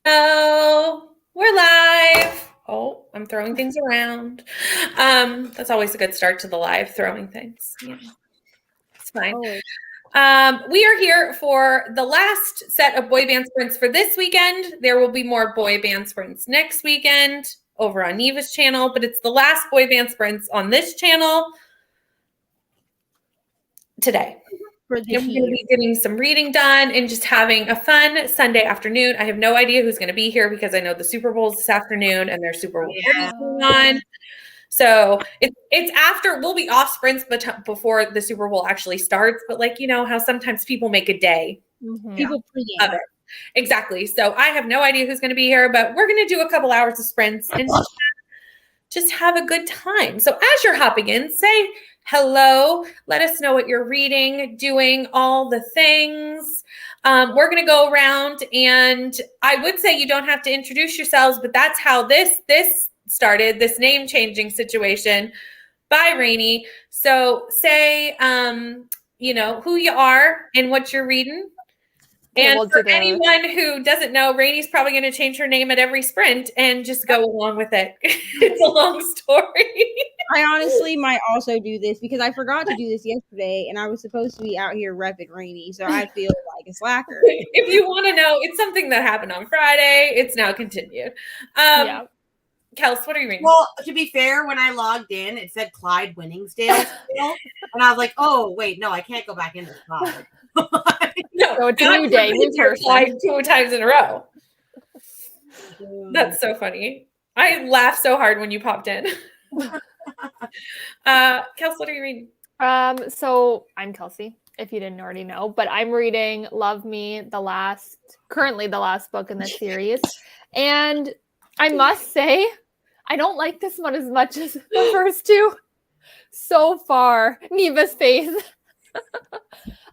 Oh, we're live. Oh, I'm throwing things around. That's always a good start to the live, throwing things. Yeah, it's fine. We are here for the last set of boy band sprints for this weekend. There will be more boy band sprints next weekend over on Neva's channel, but it's the last boy band sprints on this channel today. I'm going to be getting some reading done and just having a fun Sunday afternoon. I have no idea who's going to be here because I know the Super Bowl's this afternoon and there's Super Bowl parties going on. So it's after, we'll be off sprints but before the Super Bowl actually starts. But like, you know how sometimes people make a day of it. Exactly. So I have no idea who's going to be here, but we're going to do a couple hours of sprints and just have a good time. So as you're hopping in, say hello. Let us know what you're reading, doing, all the things. We're going to go around, and I would say you don't have to introduce yourselves, but that's how this started, this name changing situation by Rainey. So say, who you are and what you're reading. And for anyone who doesn't know, Rainey's probably going to change her name at every sprint and just go along with it. It's a long story. I honestly might also do this because I forgot to do this yesterday, and I was supposed to be out here repping Rainey, so I feel like a slacker. If you want to know, it's something that happened on Friday. It's now continued. Kels, what are you reading? Well, to be fair, when I logged in, it said Clyde Winningsdale still, and I was like, "Oh, wait, no, I can't go back into Clyde." No, so it's a new day, new person. 2 times in a row. That's so funny. I laughed so hard when you popped in. Kelsey, what are you reading? So I'm Kelsey, if you didn't already know, but I'm reading Love Me, currently the last book in this series. And I must say, I don't like this one as much as the first two. So far, Neva's face.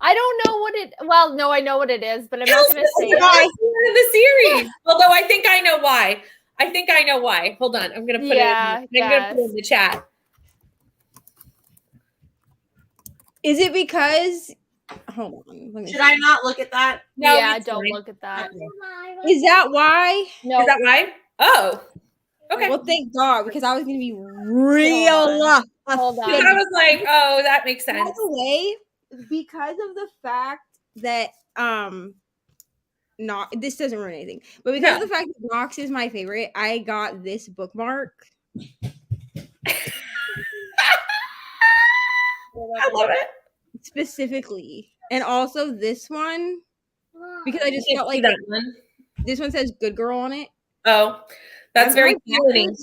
I don't know what it. Well, no, I know what it is, but I'm not going to say it. In the series, although I think I know why. Hold on, I'm going to put it. I'm going to put it in the chat. Is it because? Hold on. Should I not look at that? No, yeah, don't look at that. Is that why? No. Is that why? Oh. Okay. Well, thank God, because I was going to be real. Hold on. I was like, oh, that makes sense. By the way, because of the fact that this doesn't ruin anything, but because of the fact that Knox is my favorite, I got this bookmark. I love it. Specifically. And also this one, because I just felt like that one. This one says good girl on it. Oh, that's very Keelan.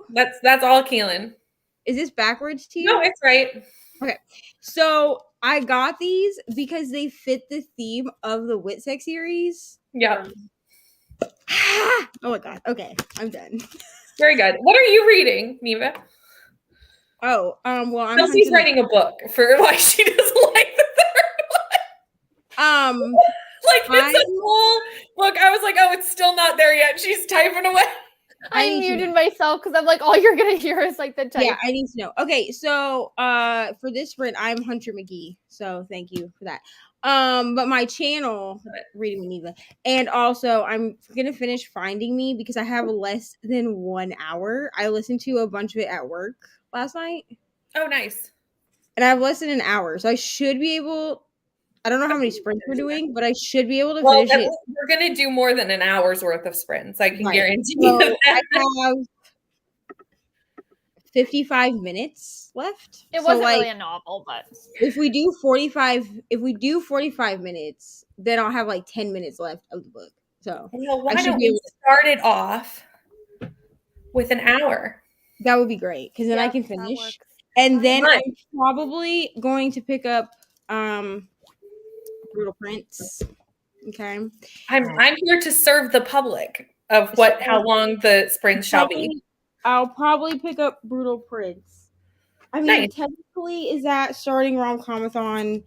That's all Keelan. Is this backwards to you? No, it's right. Okay. So I got these because they fit the theme of the Whitsex series. Yeah. Oh my God. Okay. I'm done. Very good. What are you reading, Neva? Oh, well, Kelsey's writing a book for why she doesn't like the third one. Like it's a whole book. I was like, oh, it's still not there yet. She's typing away. I muted myself because I'm like, all you're gonna hear is like the type. Yeah, I need to know. Okay, so for this sprint, I'm Hunter McGee. So thank you for that. But my channel, Reading with Neva, and also I'm gonna finish Finding Me because I have less than 1 hour. I listened to a bunch of it at work last night. Oh, nice. And I have less than an hour, so I should be able. I don't know how many sprints we're doing, but I should be able to finish it. We're going to do more than an hour's worth of sprints. I can guarantee you that. I have 55 minutes left. It wasn't really a novel, but if we do 45 minutes, then I'll have like 10 minutes left of the book. So why don't we start it off with an hour? That would be great because then I can finish. And then I'm probably going to pick up Brutal Prince. Okay. I'm here to serve the public of how long the sprints shall be. I'll probably pick up Brutal Prince. I mean, technically, is that starting rom-comathon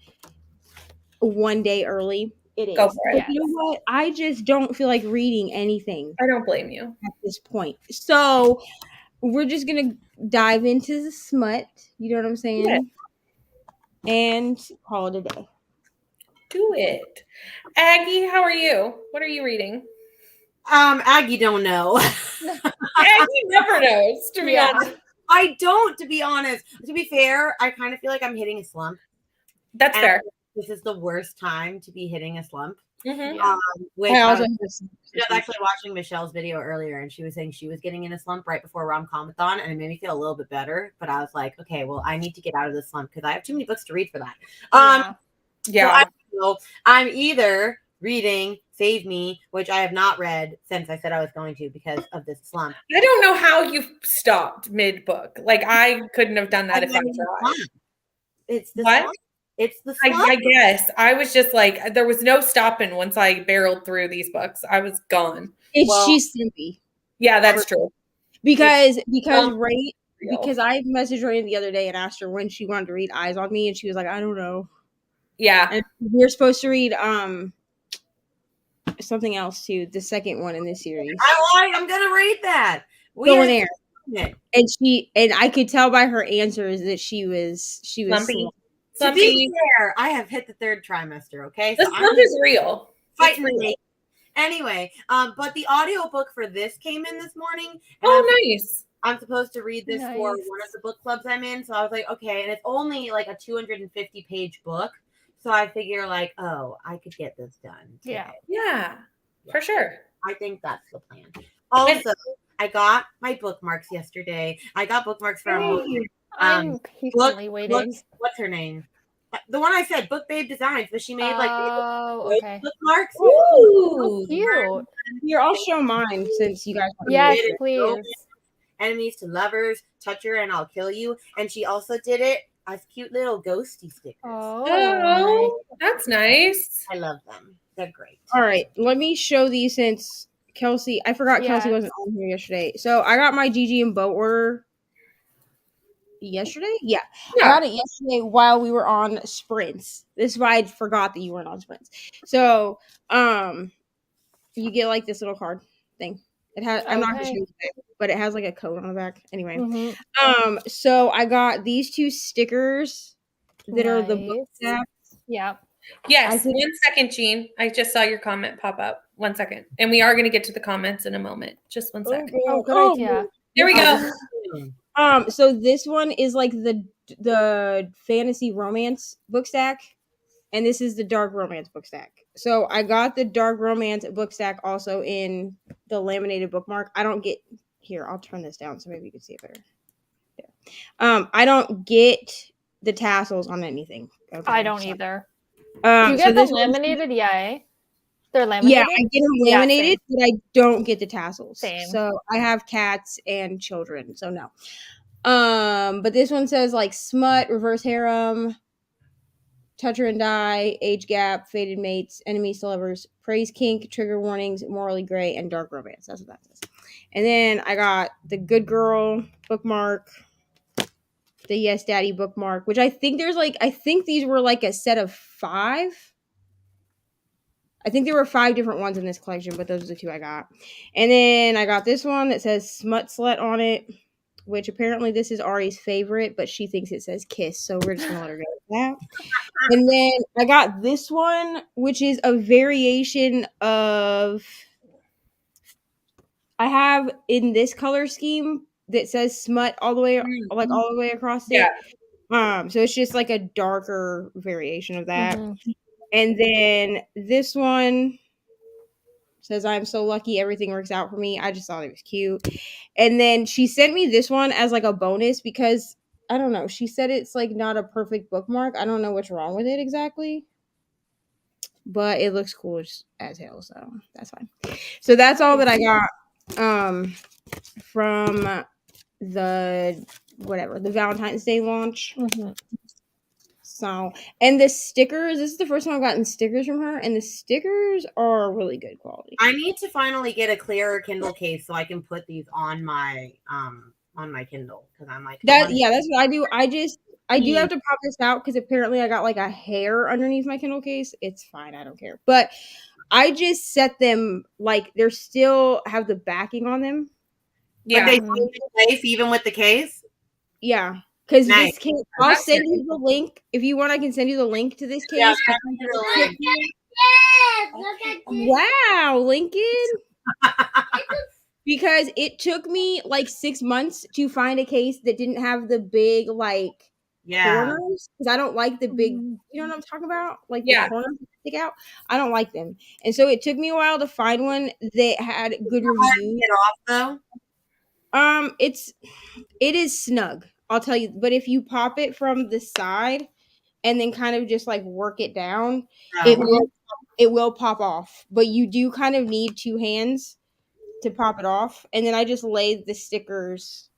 1 day early? It is. Go for it. But you know what? I just don't feel like reading anything. I don't blame you at this point. So we're just gonna dive into the smut. You know what I'm saying? Yeah. And call it a day. Do it. Aggie, how are you? What are you reading? Aggie don't know. Aggie never knows, to be honest. I don't, to be honest. To be fair, I kind of feel like I'm hitting a slump. That's And fair. This is the worst time to be hitting a slump. Mhm. Which I I also was actually watching Michelle's video earlier, and she was saying she was getting in a slump right before Rom-Comathon, and it made me feel a little bit better. But I was like, okay, well, I need to get out of this slump because I have too many books to read for that. Yeah. So I'm either reading Save Me, which I have not read since I said I was going to because of this slump. I don't know how you stopped mid-book. Like, I couldn't have done that if I tried. It's the What? slump. It's the slump. I guess. I was just like, there was no stopping once I barreled through these books. I was gone. She's sleepy. Yeah, that's true. Because real. I messaged Rain the other day and asked her when she wanted to read Eyes on Me, and she was like, I don't know. Yeah. And we're supposed to read something else too, the second one in this series. I'm gonna read that. Going there. And I could tell by her answers that she was Slumpy. To be fair, I have hit the third trimester, okay? The slump is real. Fight for me. Anyway, but the audiobook for this came in this morning. Nice. I'm supposed to read this for one of the book clubs I'm in. So I was like, okay, and it's only like a 250-page book. So I figure like, oh, I could get this done today. Yeah, for sure. I think that's the plan. Also, I got my bookmarks yesterday. I got bookmarks from I'm patiently waiting. What's her name? The one I said, Book Babe Designs, but she made like bookmarks. Ooh, cute. Here, I'll show mine since you guys want Yes, please. Enemies to lovers, touch her and I'll kill you. And she also did it as cute little ghosty stickers. Oh, that's nice. I love them. They're great. All right, let me show these since Kelsey, I forgot Kelsey wasn't on here yesterday. So I got my Gigi and Bo order yesterday. Yeah, I got it yesterday while we were on sprints. This is why I forgot that you weren't on sprints. So, you get like this little card thing. It has. I'm not gonna show you it, but it has like a code on the back. Anyway, so I got these two stickers that are the book snaps. Yeah. Yes. 1 second, Jean. I just saw your comment pop up. 1 second, and we are going to get to the comments in a moment. Just 1 second. Oh, good idea. There we go. So this one is like the fantasy romance book stack, and this is the dark romance book stack. So I got the dark romance book stack also in the laminated bookmark. I don't get here. I'll turn this down so maybe you can see it better. There. I don't get the tassels on anything. Okay, I don't either. Do you get them laminated? Yeah. They're laminated? Yeah, I get them laminated, but I don't get the tassels. Same. So I have cats and children, so no. But this one says like smut, reverse harem, touch her and die, age gap, fated mates, enemies to lovers, praise kink, trigger warnings, morally gray, and dark romance. That's what that says. And then I got the good girl bookmark, the yes daddy bookmark, which I think these were like a set of 5. I think there were 5 different ones in this collection, but those are the 2 I got. And then I got this one that says Smut Slut on it, which apparently this is Ari's favorite, but she thinks it says Kiss, so we're just going to let her go with that. And then I got this one, which is a variation of... I have in this color scheme that says Smut all the way across it. So it's just like a darker variation of that. And then this one says, I'm so lucky everything works out for me. I just thought it was cute. And then she sent me this one as like a bonus because, I don't know, she said it's like not a perfect bookmark. I don't know what's wrong with it exactly. But it looks cool as hell, so that's fine. So that's all that I got from the Valentine's Day launch. So, and the stickers, this is the first time I've gotten stickers from her, and the stickers are really good quality. I need to finally get a clearer Kindle case so I can put these on my Kindle because I'm like that's what I do. I do have to pop this out because apparently I got like a hair underneath my Kindle case. It's fine, I don't care. But I just set them like they're still have the backing on them. Yeah, but they stay in place even with the case. Yeah. Because this case, I'll send you the link. If you want, I can send you the link to this case. Yeah, wow, Lincoln. because it took me like 6 months to find a case that didn't have the big like corners, because I don't like the big, you know what I'm talking about, like the corners that stick out. I don't like them, and so it took me a while to find one that had good reviews. Get off though. It is snug, I'll tell you, but if you pop it from the side and then kind of just like work it down, it will pop off, but you do kind of need 2 hands to pop it off. And then I just laid the stickers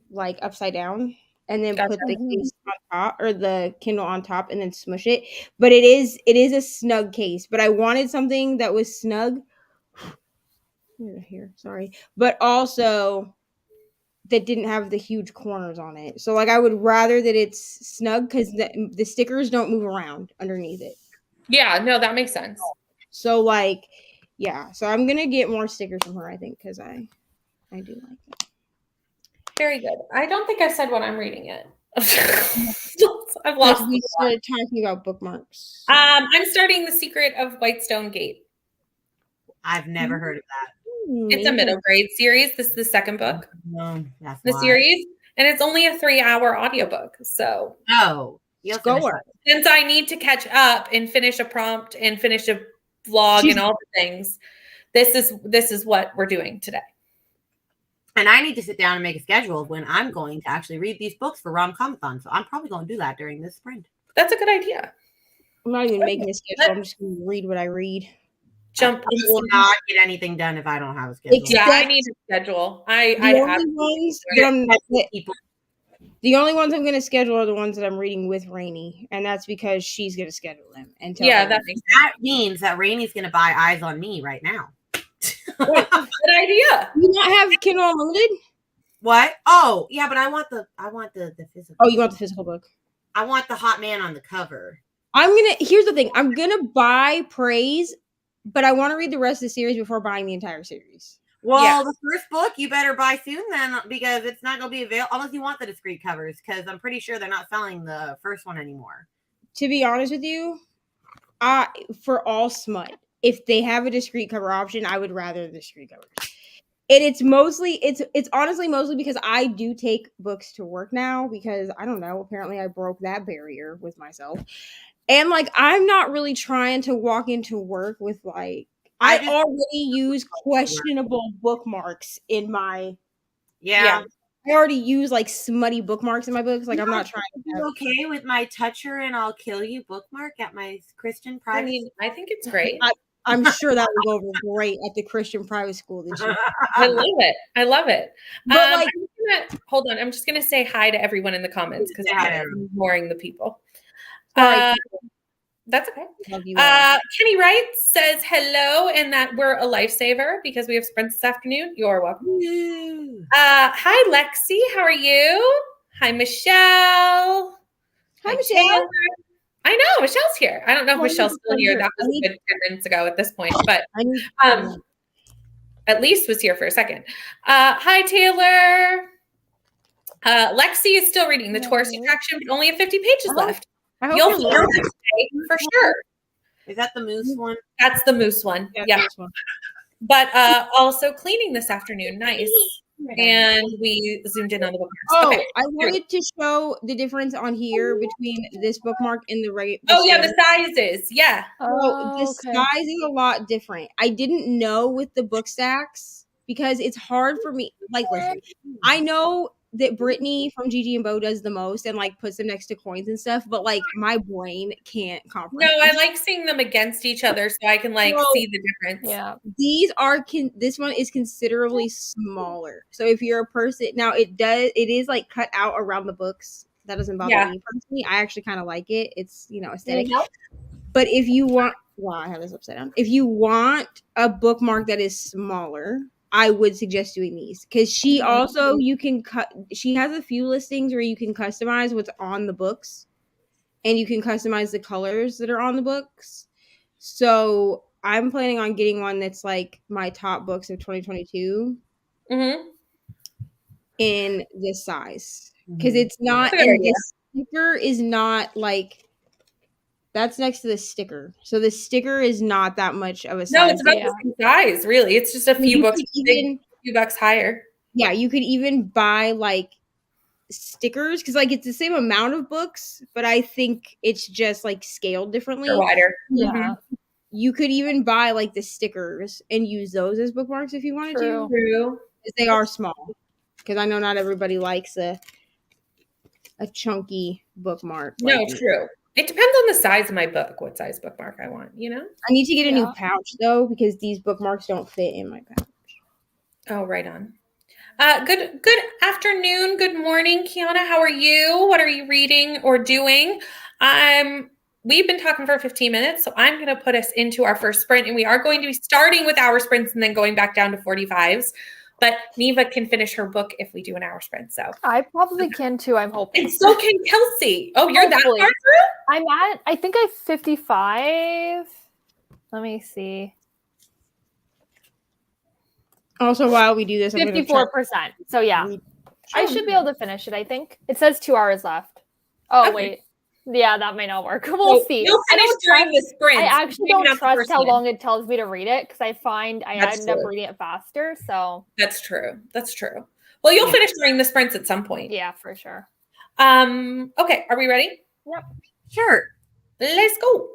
like upside down and then put the case on top, or the Kindle on top, and then smush it. But it is a snug case, but I wanted something that was snug here, sorry, but also that didn't have the huge corners on it. So like I would rather that it's snug, because the stickers don't move around underneath it. Yeah, no, that makes sense. So like, yeah, so I'm gonna get more stickers from her, I think, because I do like that. Very good. I don't think I said what I'm reading yet. I've lost. We started talking about bookmarks. I'm starting The Secret of Whitestone Gate. I've never heard of that. It's a middle grade series. This is the second book. No, that's the why. series, and it's only a 3-hour audiobook. So since I need to catch up and finish a prompt and finish a vlog and all the things, this is what we're doing today. And I need to sit down and make a schedule of when I'm going to actually read these books for Rom-Comathon. So I'm probably going to do that during this sprint. That's a good idea. I'm not even making a schedule. I'm just going to read what I read. I will not get anything done if I don't have a schedule. Yeah, I need a schedule. The only ones I'm going to schedule are the ones that I'm reading with Rainey, and that's because she's going to schedule them. And that means that Rainey's going to buy Eyes on Me right now. Good idea. You not have Kindle Unlimited? What? Oh, yeah, but I want the physical. Oh, you want the physical book? I want the hot man on the cover. Here's the thing. I'm gonna buy Praise, but I want to read the rest of the series before buying the entire series. Well, the first book you better buy soon then, because it's not going to be available unless you want the discreet covers, because I'm pretty sure they're not selling the first one anymore. To be honest with you, for all smut, if they have a discreet cover option, I would rather the discreet covers. And it's honestly mostly because I do take books to work now, because I don't know, apparently I broke that barrier with myself. And like, I'm not really trying to walk into work with like, I already use questionable bookmarks in my I already use like smutty bookmarks in my books. Like, I'm not trying to be okay with my touch her and I'll kill you bookmark at my Christian private. I mean, I think it's great. I'm sure that will go over great at the Christian private school this year. I love it. But hold on. I'm just going to say hi to everyone in the comments, because I'm ignoring the people. That's okay. Kenny Wright says hello, and that we're a lifesaver because we have sprints this afternoon. You're welcome. Hi, Lexi. How are you? Hi, Michelle. Hi, Michelle. I know Michelle's here. I don't know if Michelle's still here. That was a good 10 minutes ago at this point, but at least was here for a second. Hi, Taylor. Lexi is still reading the tourist attraction, but only have 50 pages left. You'll hear this today for sure. Is that the moose one? That's the moose one. Yeah. But also cleaning this afternoon. Nice. And we zoomed in on the bookmarks. Okay. I wanted to show the difference on here between this bookmark and the right. The sizes. Yeah. The size is a lot different. I didn't know with the book stacks, because it's hard for me. Like, listen, I know that Brittany from Gigi and Bo does the most and like puts them next to coins and stuff, but like my brain can't comprehend. No, I like seeing them against each other so I can see the difference. Yeah. This one is considerably smaller. So if you're a person, now it is like cut out around the books. That doesn't bother me personally. I actually kind of like it. It's, aesthetic. But if you want, I have this upside down. If you want a bookmark that is smaller, I would suggest doing these, because she also, she has a few listings where you can customize what's on the books, and you can customize the colors that are on the books. So I'm planning on getting one that's like my top books of 2022 in this size, because it's not, and this sticker is not like, that's next to the sticker. So the sticker is not that much of a size. No, it's about the same size, really. It's just a few books. few bucks higher. Yeah, you could even buy like stickers because like it's the same amount of books, but I think it's just like scaled differently. Or wider. Yeah. You could even buy like the stickers and use those as bookmarks if you wanted True. to. True. Because they are small. Because I know not everybody likes a chunky bookmark. No, like me. true. It depends on the size of my book, what size bookmark I want, you know? I need to get a new Yeah. pouch though because these bookmarks don't fit in my pouch. Oh, right on. Good afternoon, good morning, Kiana. How are you? What are you reading or doing? We've been talking for 15 minutes, so I'm going to put us into our first sprint, and we are going to be starting with hour sprints and then going back down to 45s. But Neva can finish her book if we do an hour sprint. So I probably can too, I'm hoping. and so can Kelsey. Oh, you're Hopefully. that far through? I'm at, I think I'm 55. Let me see. Also, while we do this, I'm gonna 54%. So yeah, read- I should be able to finish it, I think. It says 2 hours left. Oh, Okay. wait. Yeah, that might not work. We'll see. You'll I finish don't during trust, the sprint. I actually maybe don't not the trust first how one. long it tells me to read it because I find I That's end up true. reading it faster. So That's true. That's true. Well, you'll finish during the sprints at some point. yeah, for sure. Okay, are we ready? Yep. Sure. Let's go.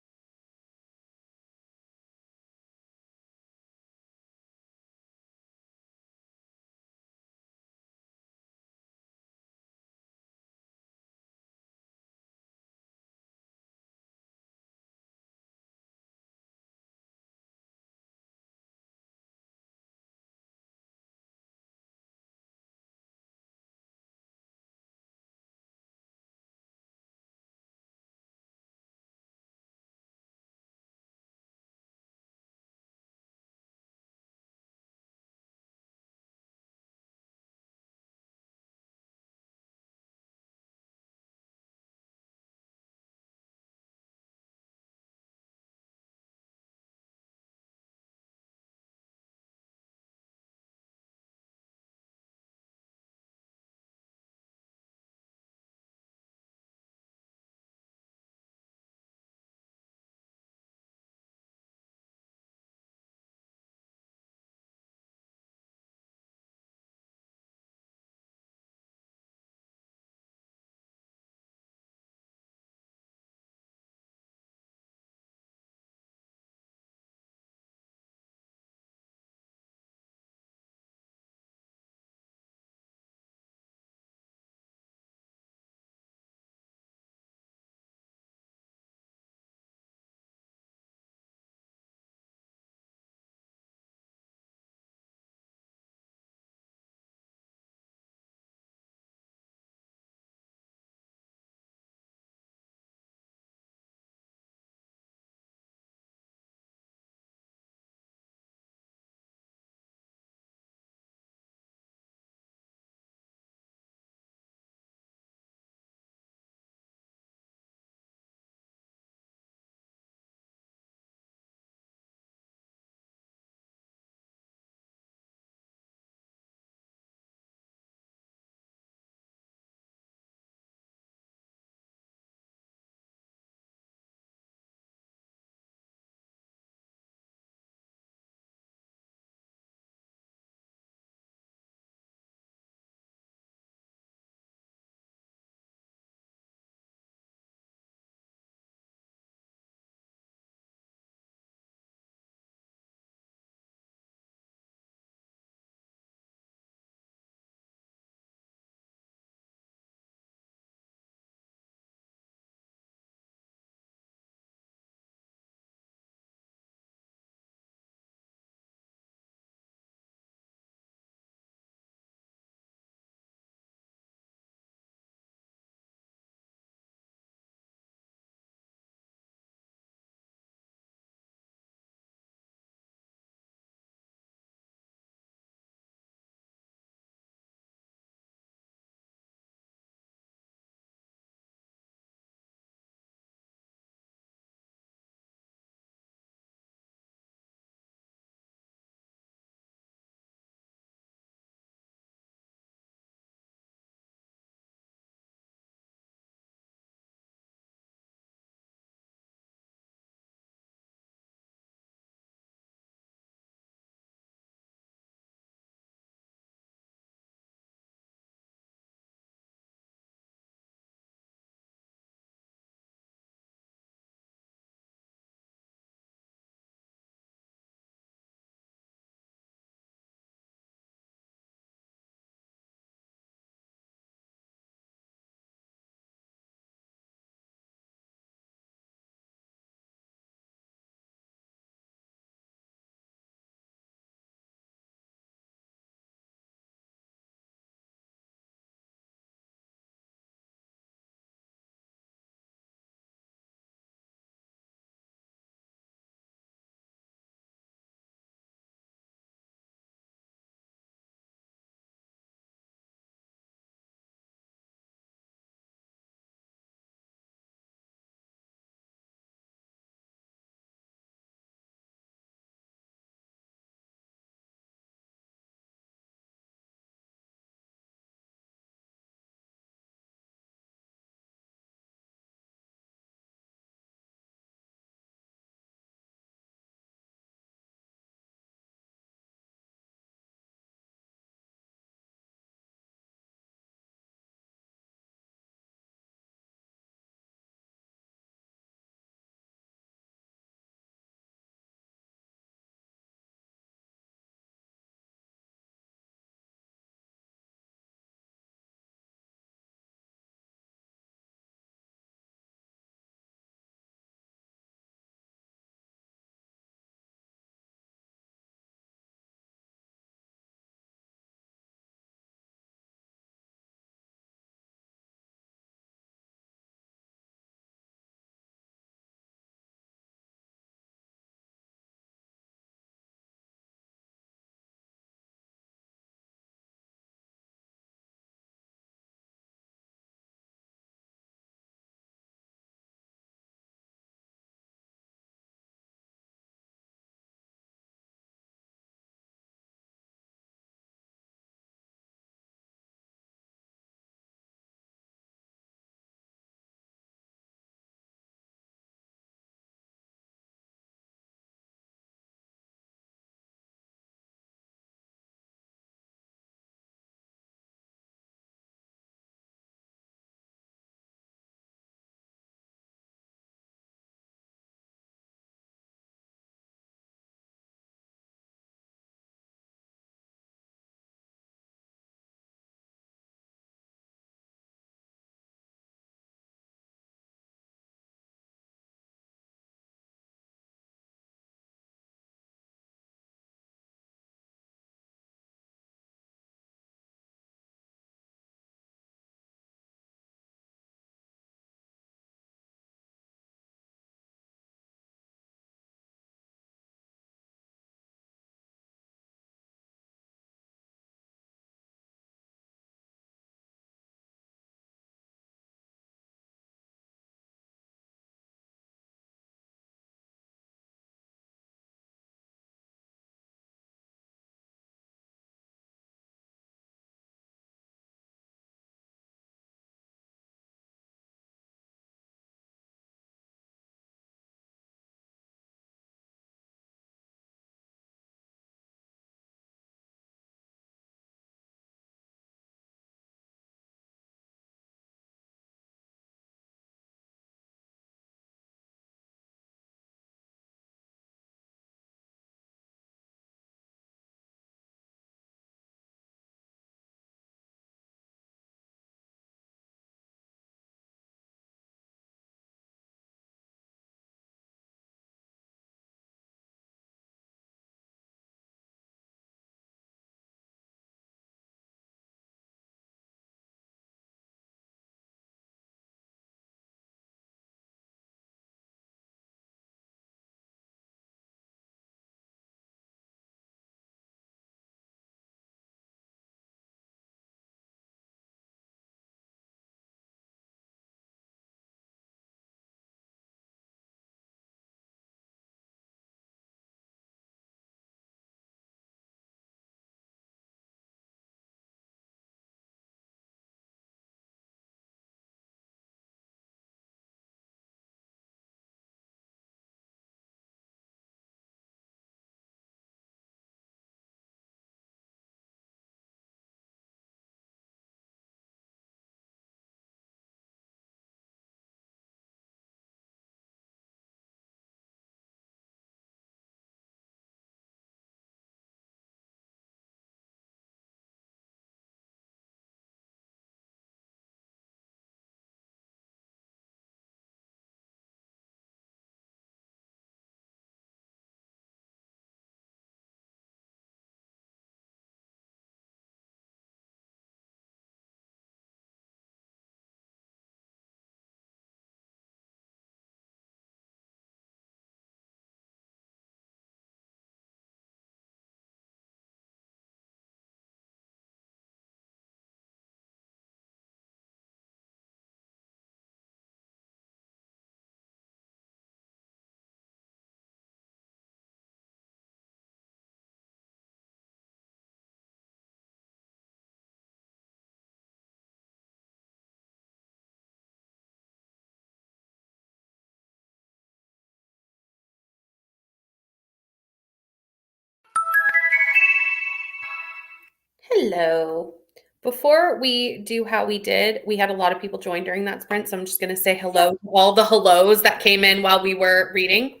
Hello. Before we do how we did, we had a lot of people join during that sprint, so I'm just going to say hello to all the hellos that came in while we were reading.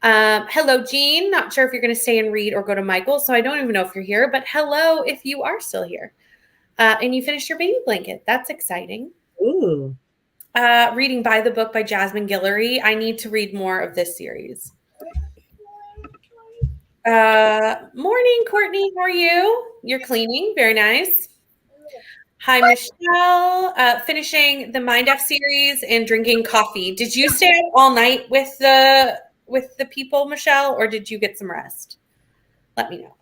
Hello, Jean. Not sure if you're going to stay and read or go to Michael, so I don't even know if you're here, but hello if you are still here. And you finished your baby blanket. That's exciting. Ooh. Reading By the Book by Jasmine Guillory. I need to read more of this series. Morning, Courtney. How are you? You're cleaning. Very nice. Hi, Michelle. Finishing the Mind F series and drinking coffee. Did you stay up all night with the people, Michelle, or did you get some rest? Let me know.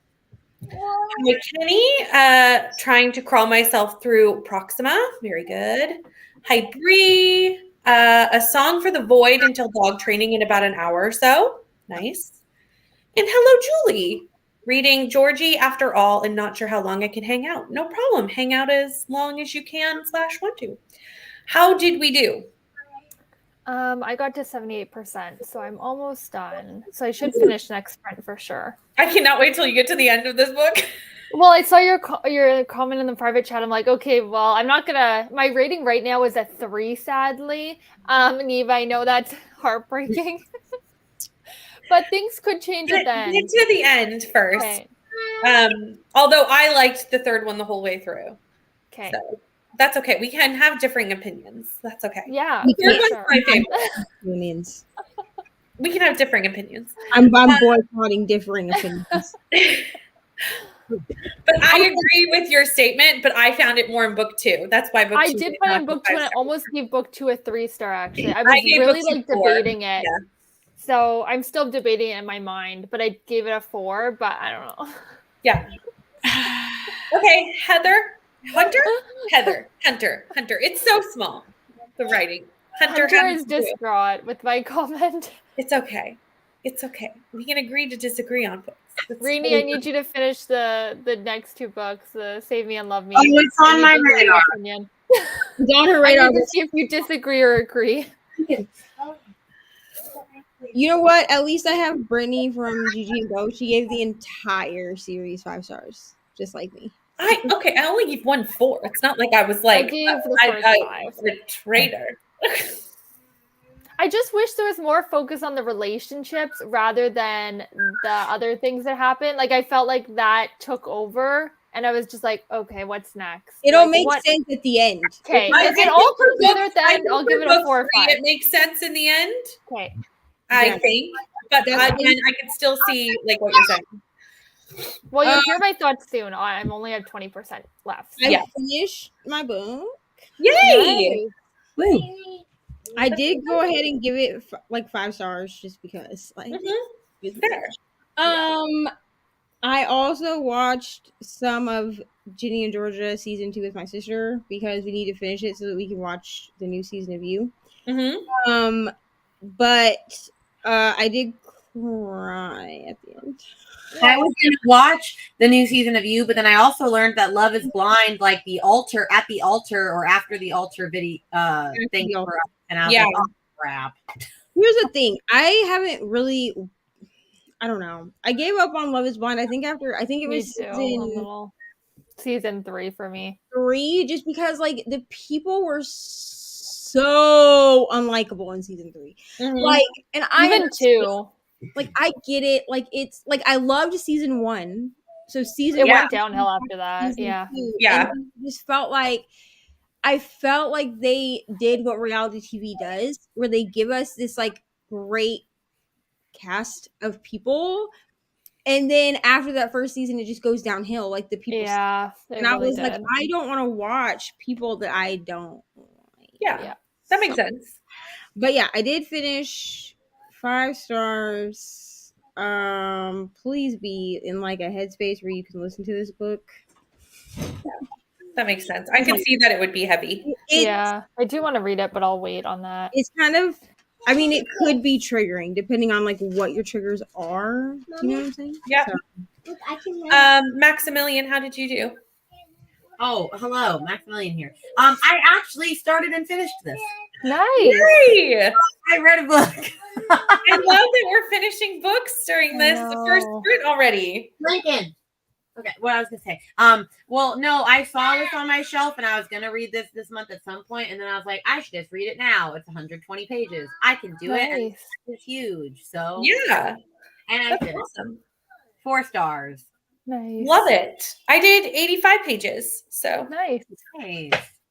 Hi, Kenny. Trying to crawl myself through Proxima. Very good. Hi, Bree. A song for the void until dog training in about an hour or so. Nice. And hello, Julie. Reading Georgie After All and not sure how long I can hang out. No problem. Hang out as long as you can / want to. How did we do? I got to 78%, so I'm almost done. So I should finish next sprint for sure. I cannot wait till you get to the end of this book. Well, I saw your comment in the private chat. I'm like, okay, well, I'm not gonna. My rating right now is a 3, sadly. Neve, I know that's heartbreaking. But things could change at the end. Get to the end first. Okay. Although I liked the third one the whole way through. Okay. So that's okay. We can have differing opinions. That's okay. Yeah. The third one's Sure. my favorite. Opinions. We can have differing opinions. I'm boycotting differing opinions. But I agree with your statement, but I found it more in book 2. That's why book 2. I did find in book 2 and I almost gave book 2 a 3-star actually. I was gave really book 2 like 4. debating it. Yeah. So I'm still debating it in my mind, but I gave it a 4, but I don't know. Yeah. Okay, Hunter. It's so small. The writing. Hunter is distraught with my comment. It's okay. We can agree to disagree on books. Rini, I need you to finish the next 2 books, the Save Me and Love Me. Oh, it's on my radar. It's on her radar. I need to see if you disagree or agree. You know what? At least I have Brittany from GG and Go. She gave the entire series 5 stars, just like me. I only gave 1 4. It's not like I was like I gave the first 5. A traitor. I just wish there was more focus on the relationships rather than the other things that happened. Like I felt like that took over, and I was just like, okay, what's next? It'll make sense at the end. Okay, if it all comes together at the end, I'll give it a 4 or 5. It makes sense in the end. Okay. I think, but again, I can still see like what you're saying. Well, you'll hear my thoughts soon. I'm only at 20% left. So. I finished my book. Yay! Nice. I did go ahead and give it like 5 stars just because. Like, Fair. I also watched some of Ginny and Georgia season 2 with my sister because we need to finish it so that we can watch the new season of You. Mm-hmm. But I did cry at the end. I was going to watch the new season of You, but then I also learned that Love is Blind, like the altar, at the altar or after the altar video thing for us. And I was like, oh, crap. Here's the thing. I haven't really, I don't know. I gave up on Love is Blind. I think it was season 3 for me. 3, just because like the people were so unlikable in season 3. Mm-hmm. Like, and I even 2. Like I get it. Like it's like I loved season 1. So season it went downhill after that. Yeah. 2, yeah. Just felt like I felt like they did what reality TV does, where they give us this like great cast of people, and then after that first season, it just goes downhill. Like the people, and really I was like, I don't want to watch people that I don't like. Yeah, that makes sense. But yeah, I did finish 5 stars. Please be in like a headspace where you can listen to this book. That makes sense. I can see that it would be heavy. I do want to read it, but I'll wait on that. It's kind of, I mean, it could be triggering depending on like what your triggers are. You know what I'm saying? Yeah. So. Maximilian, how did you do? Oh, hello, Maximilian here. I actually started and finished this. Nice. Yay! I read a book. I love that we're finishing books during this. The first sprint already. Lincoln. Okay, what I was gonna say. Well, no, I saw this on my shelf and I was gonna read this month at some point, and then I was like, I should just read it now. It's 120 pages. I can do it. And it's huge. So Yeah. and I did. Awesome. 4 stars. Nice. Love it. I did 85 pages. So Nice.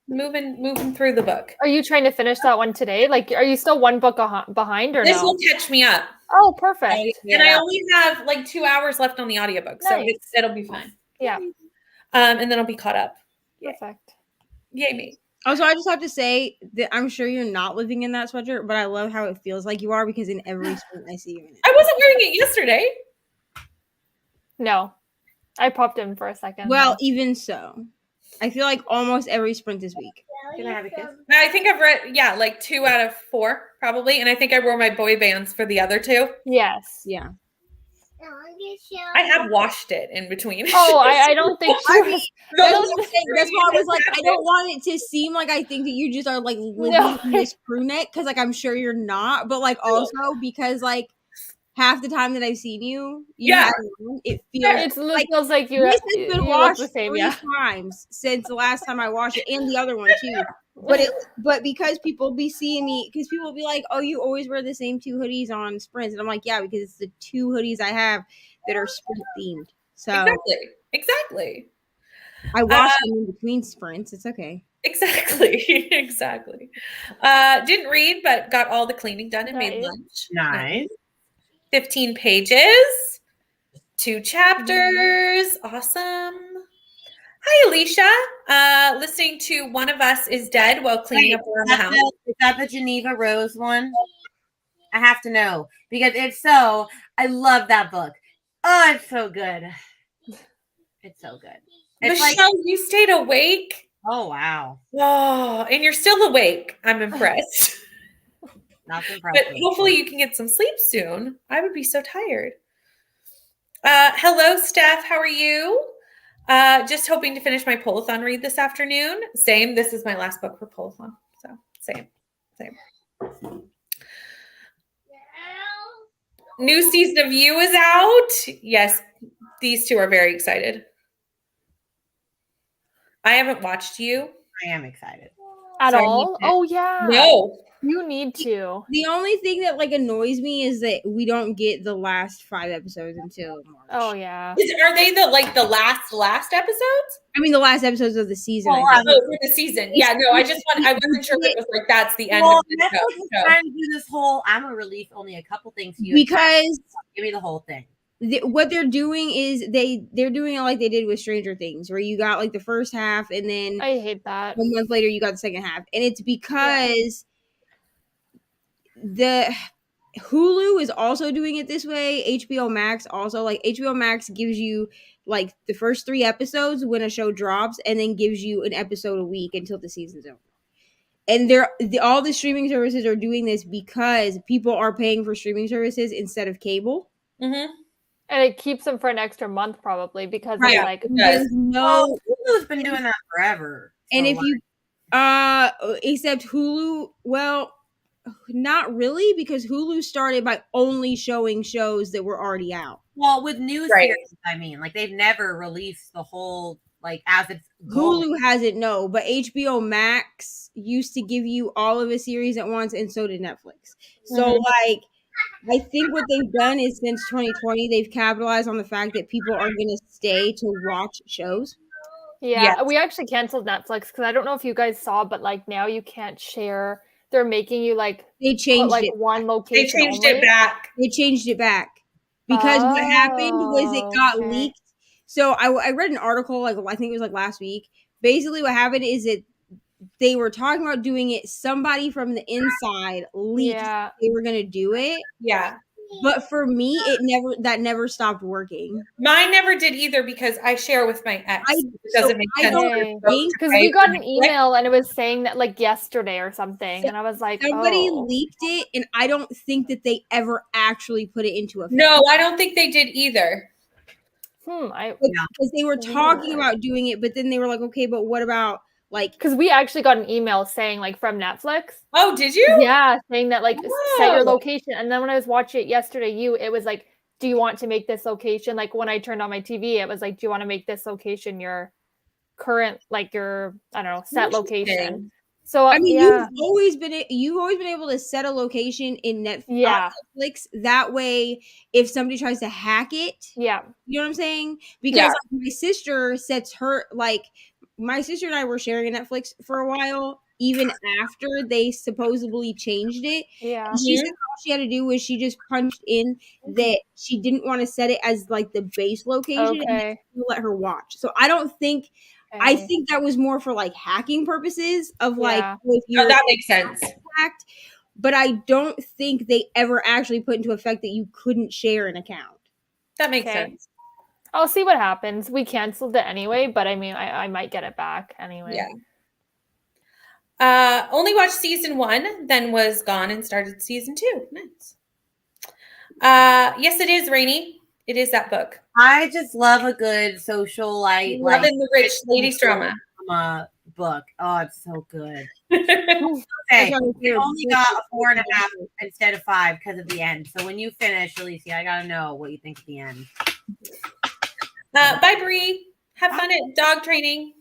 moving through the book. Are you trying to finish that one today? Like, are you still one book behind or This no? will catch me up. Oh, perfect. And I only have like 2 hours left on the audiobook, so Nice. it'll be fine. Yeah. And then I'll be caught up. Perfect. Yay me. Also, I just have to say that I'm sure you're not living in that sweatshirt, but I love how it feels like you are because in every sprint I see you in it. I wasn't wearing it yesterday. No. I popped in for a second. Well, even so, I feel like almost every sprint this week. Can I have a kiss? I think I've read, like 2 out of 4 probably. And I think I wore my boy bands for the other 2. Yes. Yeah. I have washed it in between. Oh, I don't think I mean, No, that's why I was like, I don't want it to seem like I think that you just are like living in this crew neck, because like I'm sure you're not, but like also because like half the time that I've seen you, have it feels feels like you. This has been you washed look the same, 3 times since the last time I washed it, and the other one too. But because people be seeing me, because people be like, "Oh, you always wear the same 2 hoodies on sprints," and I'm like, "Yeah, because it's the 2 hoodies I have that are sprint themed." So exactly. I wash them in between sprints. It's okay. Exactly. Didn't read, but got all the cleaning done and made lunch. Nice. 15 pages, 2 chapters. Awesome. Hi, Alicia. Listening to One of Us is Dead while cleaning up around the house. Is that the Geneva Rose one? I have to know, because if so, I love that book. Oh, it's so good. It's so good. It's Michelle, you stayed awake? Oh, wow. Oh, and you're still awake. I'm impressed. Not impressive. But hopefully you can get some sleep soon. I would be so tired. Hello, Steph. How are you? Just hoping to finish my Polathon read this afternoon. Same. This is my last book for Polathon. So same. New season of You is out. Yes, these 2 are very excited. I haven't watched You. I am excited. At all? Oh, yeah. No. You need to. The only thing that like annoys me is that we don't get the last 5 episodes until March. Oh, yeah. Are they the last episodes? I mean, the last episodes of the season. Oh, for the season. Yeah, no, I wasn't sure if it was like that's the end of the show. Trying to do this whole, I'm gonna release only a couple things to you because give me the whole thing. What they're doing is they're doing it like they did with Stranger Things, where you got like the first half and then I hate that. 1 month later you got the second half, and it's because the Hulu is also doing it this way. HBO Max also, like HBO Max gives you like the first 3 episodes when a show drops, and then gives you an episode a week until the season's over. And all the streaming services are doing this because people are paying for streaming services instead of cable. Mm-hmm. And it keeps them for an extra month probably because it's like there's no Hulu's been doing that forever. And if you except Hulu, well, not really, because Hulu started by only showing shows that were already out. Well, with new series, I mean, like they've never released the whole like as it's Hulu hasn't, no, but HBO Max used to give you all of a series at once, and so did Netflix. So like I think what they've done is since 2020, they've capitalized on the fact that people are going to stay to watch shows. Yeah, we actually canceled Netflix because I don't know if you guys saw, but like now you can't share. They're making you like they changed like it. One location. They changed it back. They changed it back because what happened was it got leaked. So I read an article like I think it was like last week. Basically, what happened is that they were talking about doing it. Somebody from the inside leaked they were going to do it. Yeah. But for me, that never stopped working. Mine never did either because I share with my ex. It doesn't make sense. Because we got an email and it was saying that like yesterday or something. And I was like, somebody leaked it, and I don't think that they ever actually put it into effect. No, I don't think they did either. Because they were talking about doing it, but then they were like, okay, but what about like, because we actually got an email saying like from Netflix. Oh, did you? Yeah, saying that like set your location. And then when I was watching it yesterday, it was like do you want to make this location? Like when I turned on my TV, it was like, do you want to make this location your current, like your, I don't know, set location? So I mean, you've always been able to set a location in Netflix. That way, if somebody tries to hack it, you know what I'm saying? Because like, my sister sets her, like, my sister and I were sharing a Netflix for a while, even after they supposedly changed it. Yeah. And she said all she had to do was she just punched in that she didn't want to set it as like the base location, and let her watch. So I don't think. I think that was more for like hacking purposes of like if you're that makes sense. Hacked, but I don't think they ever actually put into effect that you couldn't share an account. That makes sense. I'll see what happens. We canceled it anyway, but I mean, I might get it back anyway. Yeah. Only watched season 1, then was gone and started season 2. Nice. Yes, it is, Rainy. It is that book. I just love a good social Loving the rich ladies drama book. Oh, it's so good. Okay, we only got a 4.5 instead of 5 because of the end. So when you finish, Alicia, I gotta know what you think at the end. Bye, Bree. Have fun at dog training.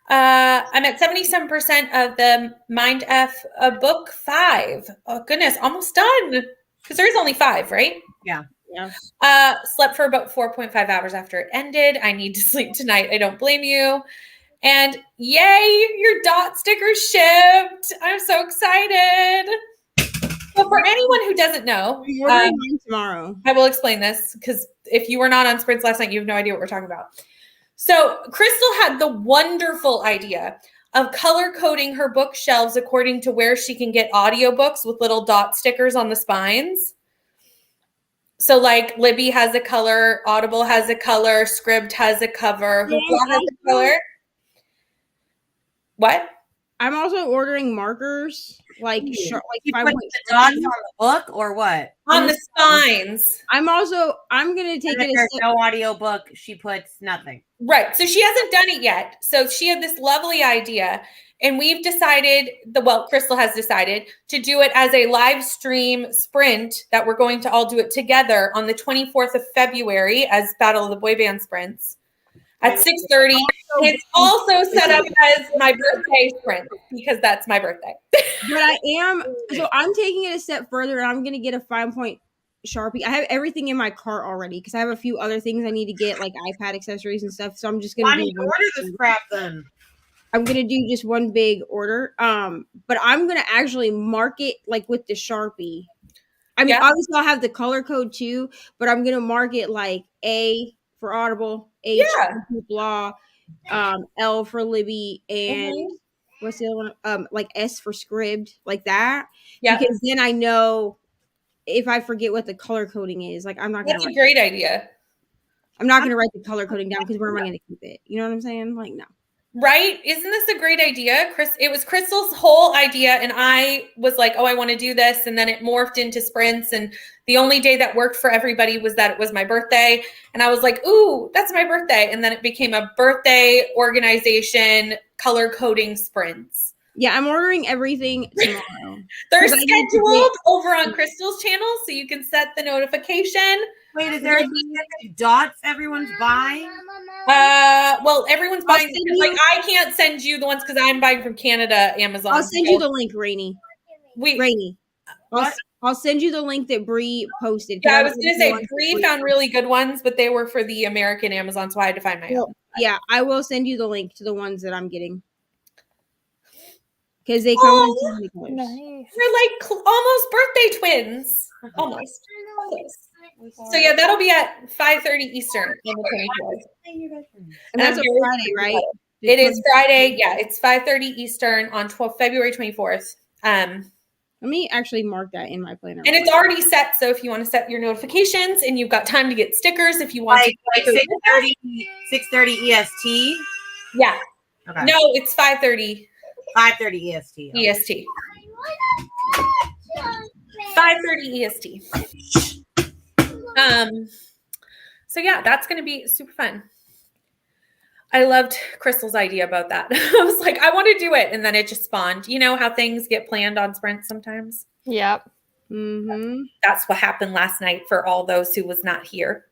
I'm at 77% of the Mind F book 5. Oh goodness, almost done. Because there's only 5, right? Yeah. Slept for about 4.5 hours after it ended. I need to sleep tonight. I don't blame you. And yay, your dot sticker shipped. I'm so excited. So for anyone who doesn't know, tomorrow. I will explain this because if you were not on Sprints last night, you have no idea what we're talking about. So Crystal had the wonderful idea of color coding her bookshelves according to where she can get audiobooks with little dot stickers on the spines. So like Libby has a color, Audible has a color, Scribd has a cover, Hoopla has a color. What? I'm also ordering markers, like you 5 put the dots on the book or what? On the spines. I'm gonna take it. There's no audio book. She puts nothing. Right. So she hasn't done it yet. So she had this lovely idea, and we've decided Crystal has decided to do it as a live stream sprint that we're going to all do it together on the 24th of February as Battle of the Boyband sprints at 6:30. It's also set up as my birthday sprint because that's my birthday. But I'm taking it a step further, and I'm going to get a 5-point Sharpie. I have everything in my cart already because I have a few other things I need to get, like iPad accessories and stuff. So I'm just going to order this crap then. I'm going to do just one big order. But I'm going to actually mark it like with the Sharpie. I mean, obviously I'll have the color code too, but I'm going to mark it like A for Audible, H for Hoopla, L for Libby, and what's the other one? Like S for Scribd, like that. Yeah. Because then I know if I forget what the color coding is, like I'm not going to. That's a great idea. I'm not going to write the color coding down because where am I going to keep it? You know what I'm saying? Like, no. Right? Isn't this a great idea? It was Crystal's whole idea, and I was like, oh, I want to do this, and then it morphed into sprints, and the only day that worked for everybody was that it was my birthday, and I was like, ooh, that's my birthday, and then it became a birthday organization color coding sprints. Yeah, I'm ordering everything tomorrow. They're scheduled over on Crystal's channel, so you can set the notification. Wait, is there specific dots everyone's buying? Well, everyone's buying. Like, I can't send you the ones because I'm buying from Canada, Amazon. I'll send you the link, Rainy. Rainy. I'll send you the link that Bree posted. Yeah, I was going to say Bree found really good ones, but they were for the American Amazon, so I had to find my own. Yeah, I will send you the link to the ones that I'm getting. Because they come in colors. Nice. We're like almost birthday twins. Almost. So yeah, that'll be at 5:30 Eastern on the 24th. And that's a Friday, right? It is Friday. Yeah, it's 5:30 Eastern on February 24th. Let me actually mark that in my planner. And it's already set, so if you want to set your notifications and you've got time to get stickers, if you want to 6:30 EST. Yeah. Okay. No, it's 5:30. 5:30 EST. Okay. EST. 5:30 EST. So yeah, that's going to be super fun. I loved Crystal's idea about that. I was like, I want to do it. And then it just spawned. You know how things get planned on sprints sometimes? Yep. Mm-hmm. That's what happened last night for all those who was not here.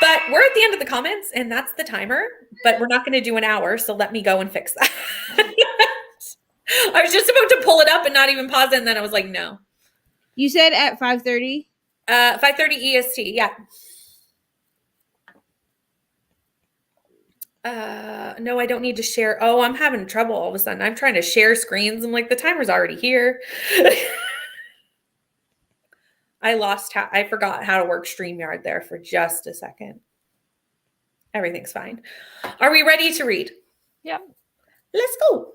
But we're at the end of the comments, and that's the timer. But we're not going to do an hour, so let me go and fix that. I was just about to pull it up and not even pause it, and then I was like, no. You said at 5:30? 5:30 EST, yeah. No, I don't need to share. Oh, I'm having trouble all of a sudden. I'm trying to share screens. I'm like, the timer's already here. I forgot how to work StreamYard there for just a second. Everything's fine. Are we ready to read? Yep. Let's go.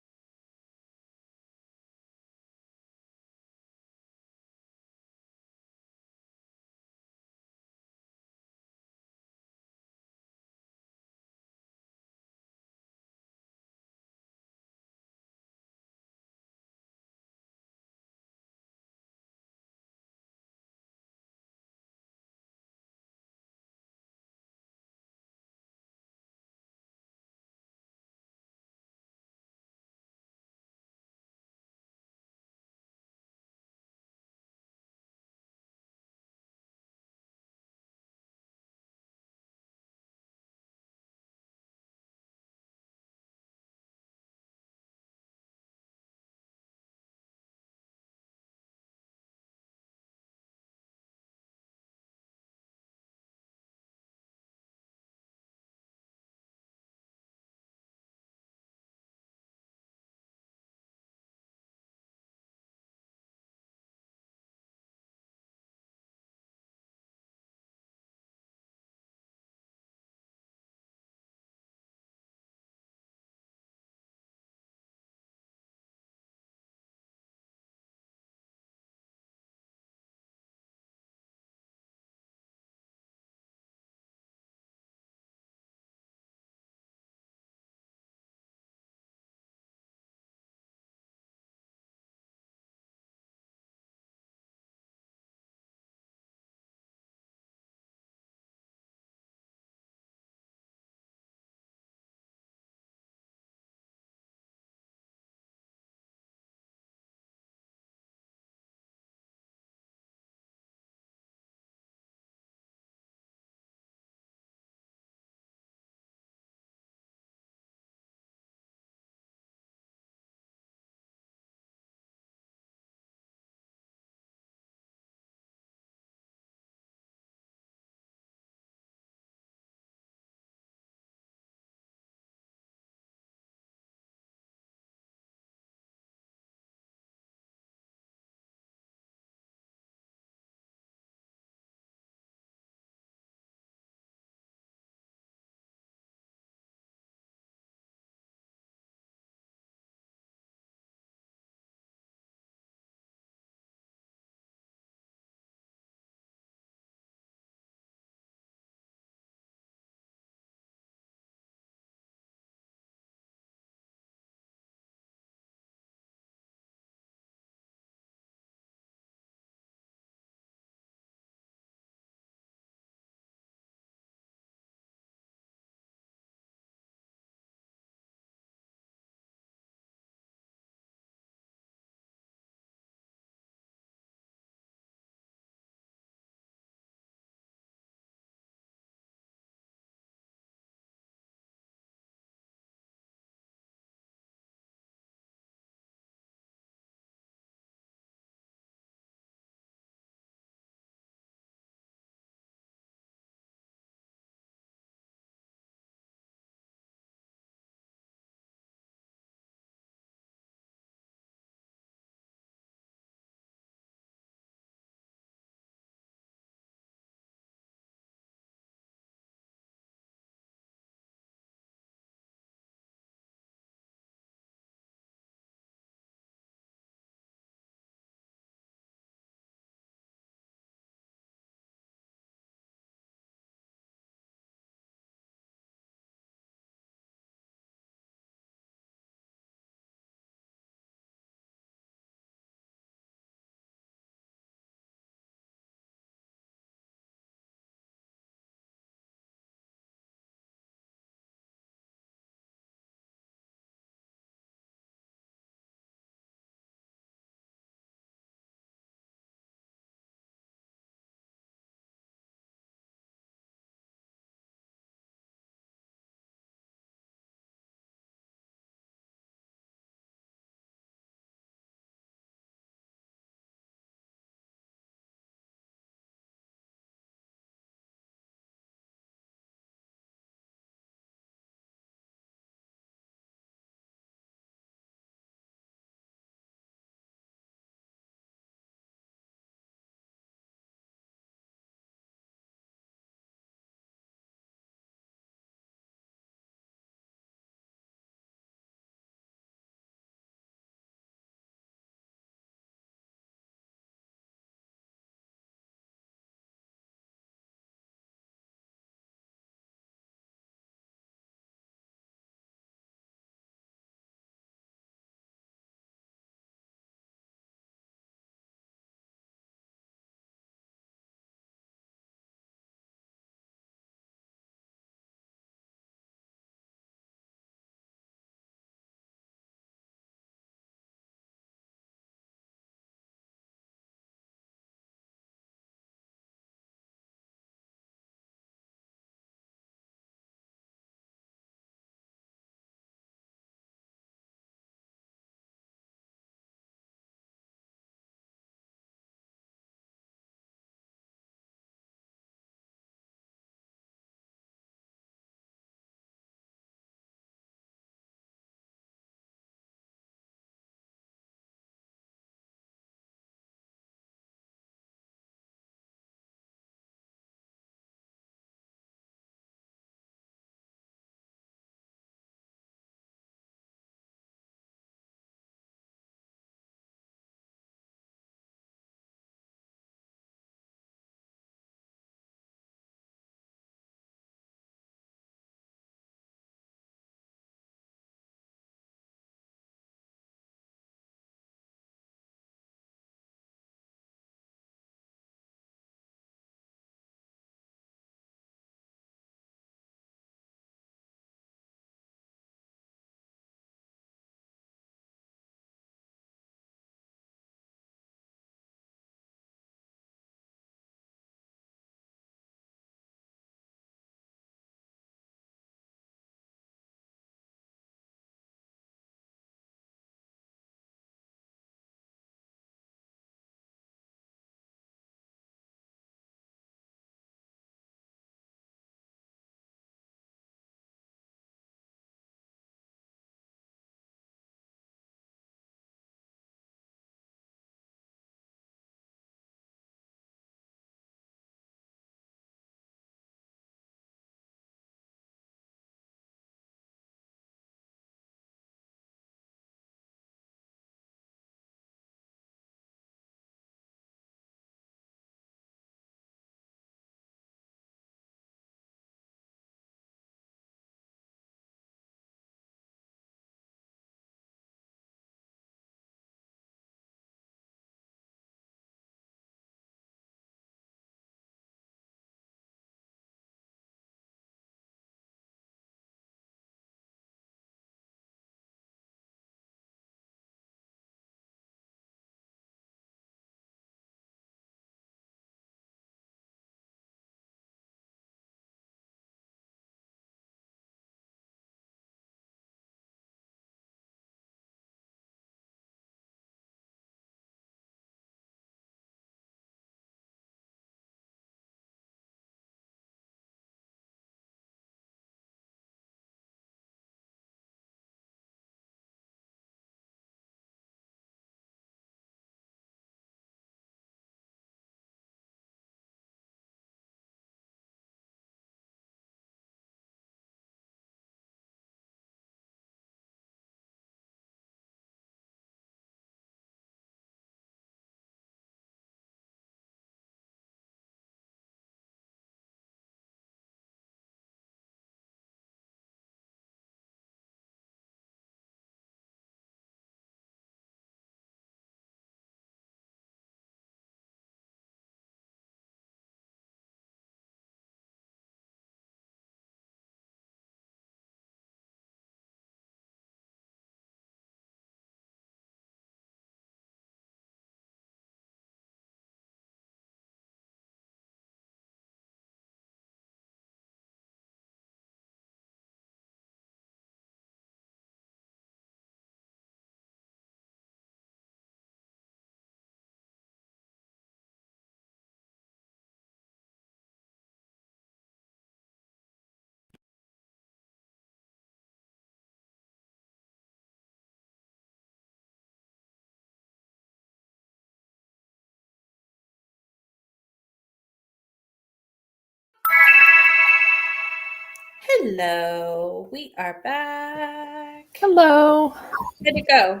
Hello, we are back. Hello. How did it go?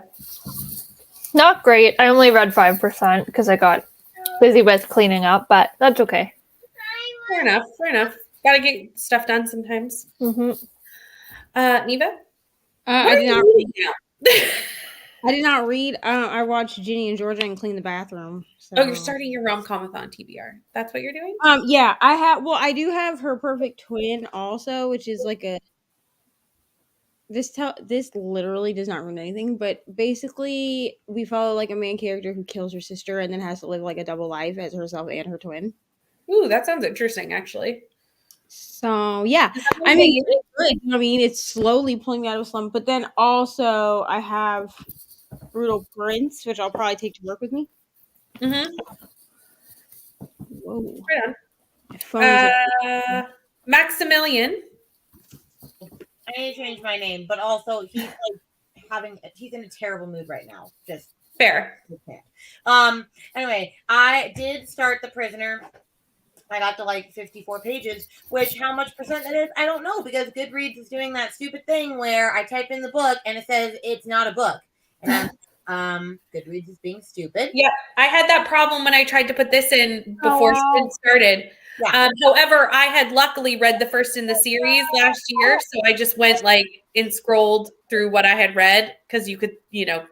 Not great. I only read 5% because I got busy with cleaning up, but that's okay. Fair enough. Gotta get stuff done sometimes. Mm-hmm. Neva? I did not. reading now? I did not read. I watched Ginny and Georgia and clean the bathroom. So. Oh, you're starting your rom-com-a-thon TBR. That's what you're doing? Yeah, I have. Well, I do have Her Perfect Twin also, which is like a. This literally does not ruin anything, but basically we follow like a main character who kills her sister and then has to live like a double life as herself and her twin. Ooh, that sounds interesting, actually. So yeah, I mean, it's good. I mean, it's slowly pulling me out of a slump. But then also I have Brutal Prince, which I'll probably take to work with me. Mm-hmm. Whoa. Right on. Maximilian. I need to change my name, but also he's like he's in a terrible mood right now. Just fair. Anyway, I did start The Prisoner. I got to like 54 pages, which how much percent that is, I don't know, because Goodreads is doing that stupid thing where I type in the book and it says it's not a book. And Goodreads is being stupid. Yeah, I had that problem when I tried to put this in before it started. Yeah. However, I had luckily read the first in the series last year, so I just went like and scrolled through what I had read because you could,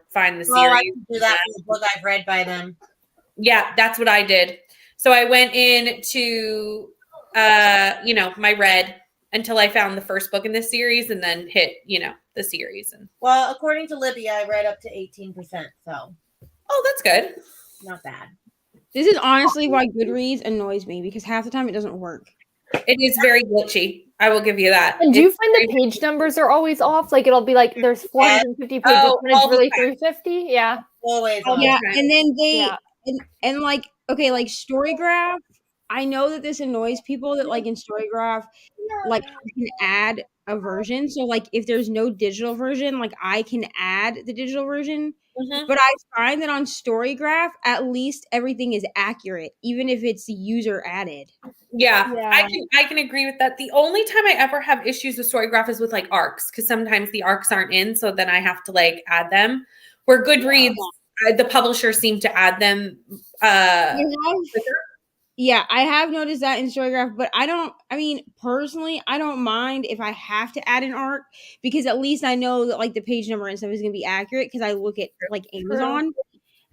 find the series. I can do that for the book I've read by them. Yeah, that's what I did. So I went into, my read until I found the first book in this series and then hit, the series. Well, according to Libby, I read up to 18%. So. Oh, that's good. Not bad. This is honestly why Goodreads annoys me because half the time it doesn't work. It is very glitchy. I will give you that. And do you find the page numbers are always off? Like it'll be like there's 450 pages and it's really 350? Yeah. Always. Yeah, and then and like okay, like Storygraph. I know that this annoys people that like in Storygraph, like I can add a version. So like if there's no digital version, like I can add the digital version. Mm-hmm. But I find that on Storygraph, at least everything is accurate, even if it's user added. Yeah, I can agree with that. The only time I ever have issues with Storygraph is with like arcs, because sometimes the arcs aren't in, so then I have to like add them. Where Goodreads, the publishers seem to add them. Yeah, I have noticed that in Storygraph, but personally, I don't mind if I have to add an arc because at least I know that like the page number and stuff is going to be accurate because I look at like Amazon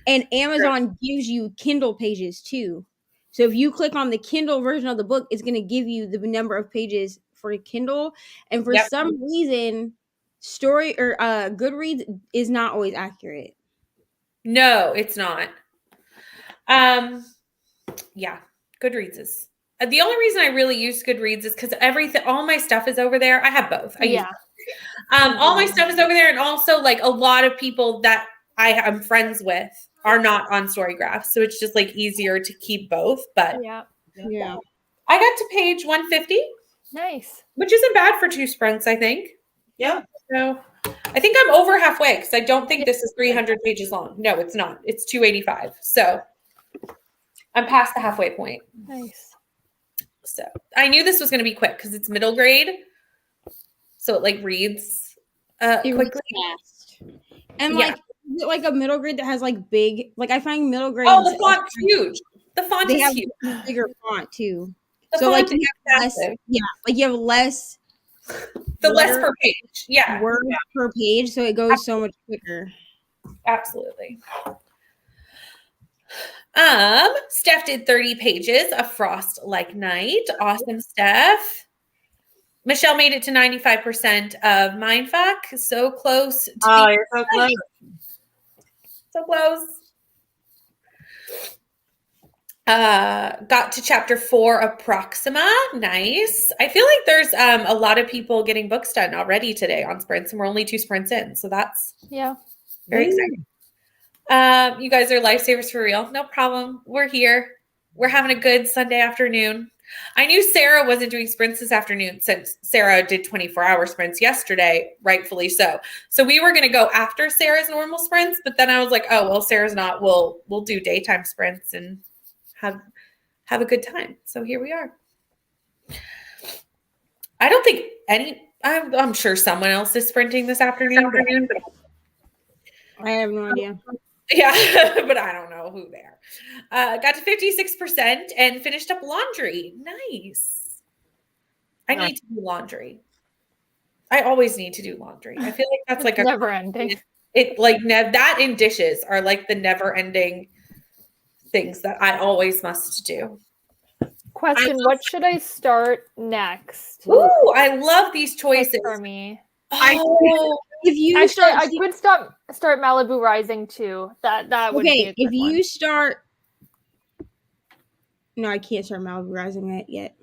and Amazon gives you Kindle pages too. So if you click on the Kindle version of the book, it's going to give you the number of pages for Kindle. And for some reason, Goodreads is not always accurate. No, it's not. Yeah, Goodreads is. The only reason I really use Goodreads is because all my stuff is over there. I have both. All my stuff is over there, and also like a lot of people that I am friends with are not on Storygraph, so it's just like easier to keep both. But yeah, I got to page 150. Nice, which isn't bad for 2 sprints, I think. Yeah. So I think I'm over halfway because I don't think this is 300 pages long. No, it's not. It's 285. So I'm past the halfway point. Nice. So I knew this was going to be quick because it's middle grade. So it like reads quickly. Fast. And like a middle grade that has like big, like I find middle grade. Oh, the font's huge. The font is huge. Bigger font too. The so font like you have less, like you have less. The less per page. Yeah. Words per page. So it goes so much quicker. Absolutely. Steph did 30 pages of Frost Like Night. Awesome, Steph. Michelle made it to 95% of Mindfuck. So close. You're so close. So close. Got to chapter 4 of Proxima. Nice. I feel like there's a lot of people getting books done already today on sprints, and we're only 2 sprints in. So that's very exciting. You guys are lifesavers for real. No problem. We're here. We're having a good Sunday afternoon. I knew Sarah wasn't doing sprints this afternoon since Sarah did 24-hour sprints yesterday, rightfully so. So we were going to go after Sarah's normal sprints, but then I was like, oh, well, Sarah's not. We'll do daytime sprints and have a good time. So here we are. I don't think I'm sure someone else is sprinting this afternoon. But I have no idea. yeah, but I don't know who they are. Got to 56% and finished up laundry. Nice. I need to do laundry. I always need to do laundry. I feel like that's like never ending. It like that and dishes are like the never ending things that I always must do. Question: what should I start next? Ooh, I love these choices for me. Oh, If you actually, I could start Malibu Rising too. That would be a good if one. you start. No, I can't start Malibu Rising yet.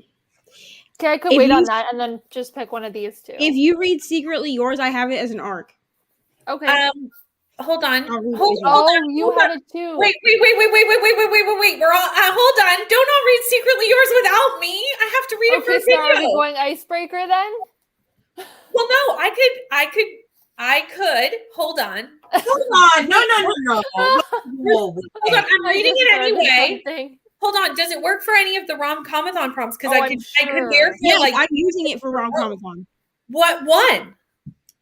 Okay, I could wait on that and then just pick one of these two. If you read Secretly Yours, I have it as an arc. Okay. Hold on. You have it too. Wait. We're all hold on. Don't all read Secretly Yours without me. I have to read it for a video. So are we going icebreaker then? Well, no, I could. Hold on. Hold on. No. Hold on. I'm reading it anyway. Hold on. Does it work for any of the rom-comathon prompts? Because I could verify. Yeah, I'm using it for rom-comathon. What one?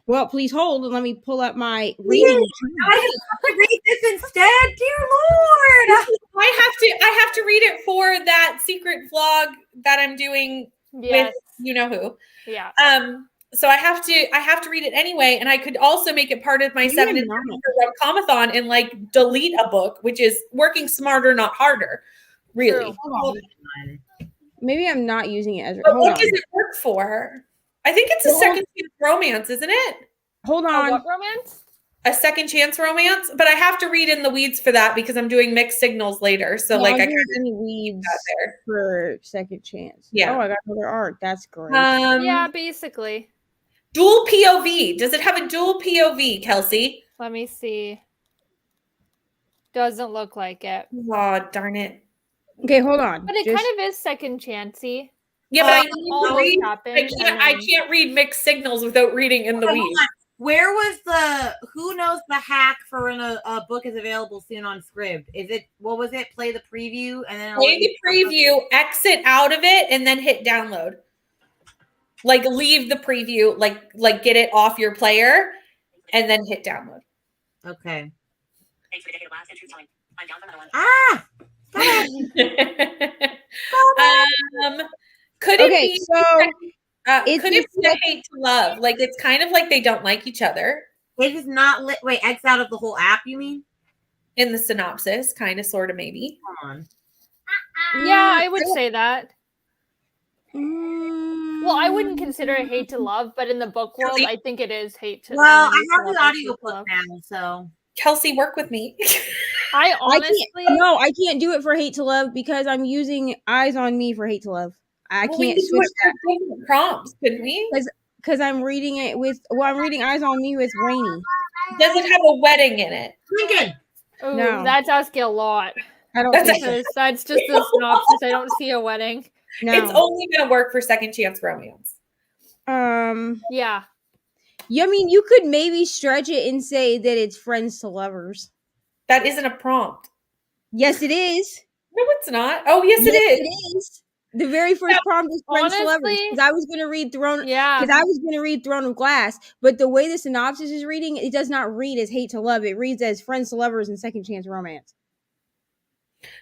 Well, please hold and let me pull up my reading. I have to read this instead, dear Lord. I have to read it for that secret vlog that I'm doing with you know who. Yeah. So I have to read it anyway, and I could also make it part of my 7 and rom-comathon and like delete a book, which is working smarter, not harder. Really. Maybe I'm not using it as. But what does it work for? I think it's a second chance romance, isn't it? Hold on. What romance? A second chance romance, but I have to read in the weeds for that because I'm doing mixed signals later. So no, like I kind in the weeds there for second chance. Yeah. Oh, I got another arc. That's great. Yeah, basically. Dual POV. Does it have a dual POV, Kelsey? Let me see. Doesn't look like it. Oh, darn it. Okay, hold on. But it kind of is second chancey. Yeah, but I can't read mixed signals without reading in the weeds. Where was who knows the hack for when a book is available soon on Scribd? What was it? Play the preview and then play the preview, exit out of it, and then hit download. Like leave the preview, like get it off your player, and then hit download. Okay. Thanks for the last entry time. I'm down for another one. Ah! Could it be a hate to love? Like it's kind of like they don't like each other. It is not wait, X out of the whole app, you mean? In the synopsis, kind of, sort of, maybe. Come on. Yeah, I would say that. Well, I wouldn't consider it hate to love, but in the book world, I think it is hate to. Well, I have the audiobook now, so Kelsey, work with me. I honestly, can't do it for hate to love because I'm using Eyes on Me for hate to love. I can't switch that. Prompts, couldn't we? Because I'm reading it I'm reading Eyes on Me with Rainy. Does it have a wedding in it? Lincoln. Ooh, No. That's asking a lot. I don't think so. That's just the synopsis. I don't see a wedding. No. It's only going to work for second chance romance. Yeah. I mean, you could maybe stretch it and say that it's friends to lovers. That isn't a prompt. Yes, it is. No, it's not. Oh, yes, it is. It is. The very first prompt is friends to lovers. Because I was going to read Throne of Glass, but the way the synopsis is reading, it does not read as hate to love. It reads as friends to lovers and second chance romance.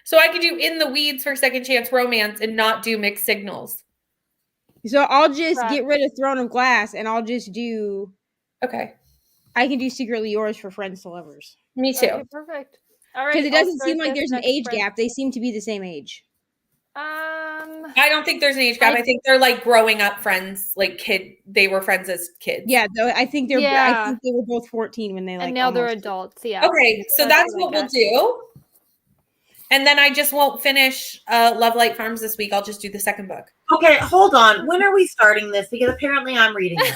So I could do in the weeds for second chance romance and not do mixed signals. So I'll just get rid of Throne of Glass and I'll just do. Okay. I can do Secretly Yours for friends to lovers. Me too. Okay, perfect. All right. Because it doesn't seem like there's an age gap. They seem to be the same age. I don't think there's an age gap. I think they're like growing up friends, like they were friends as kids. Yeah, I think they were both 14 when they and now they're adults. Yeah. Okay, so that's what we'll do. And then I just won't finish Love Light Farms this week. I'll just do the second book. Okay, hold on. When are we starting this? Because apparently I'm reading it.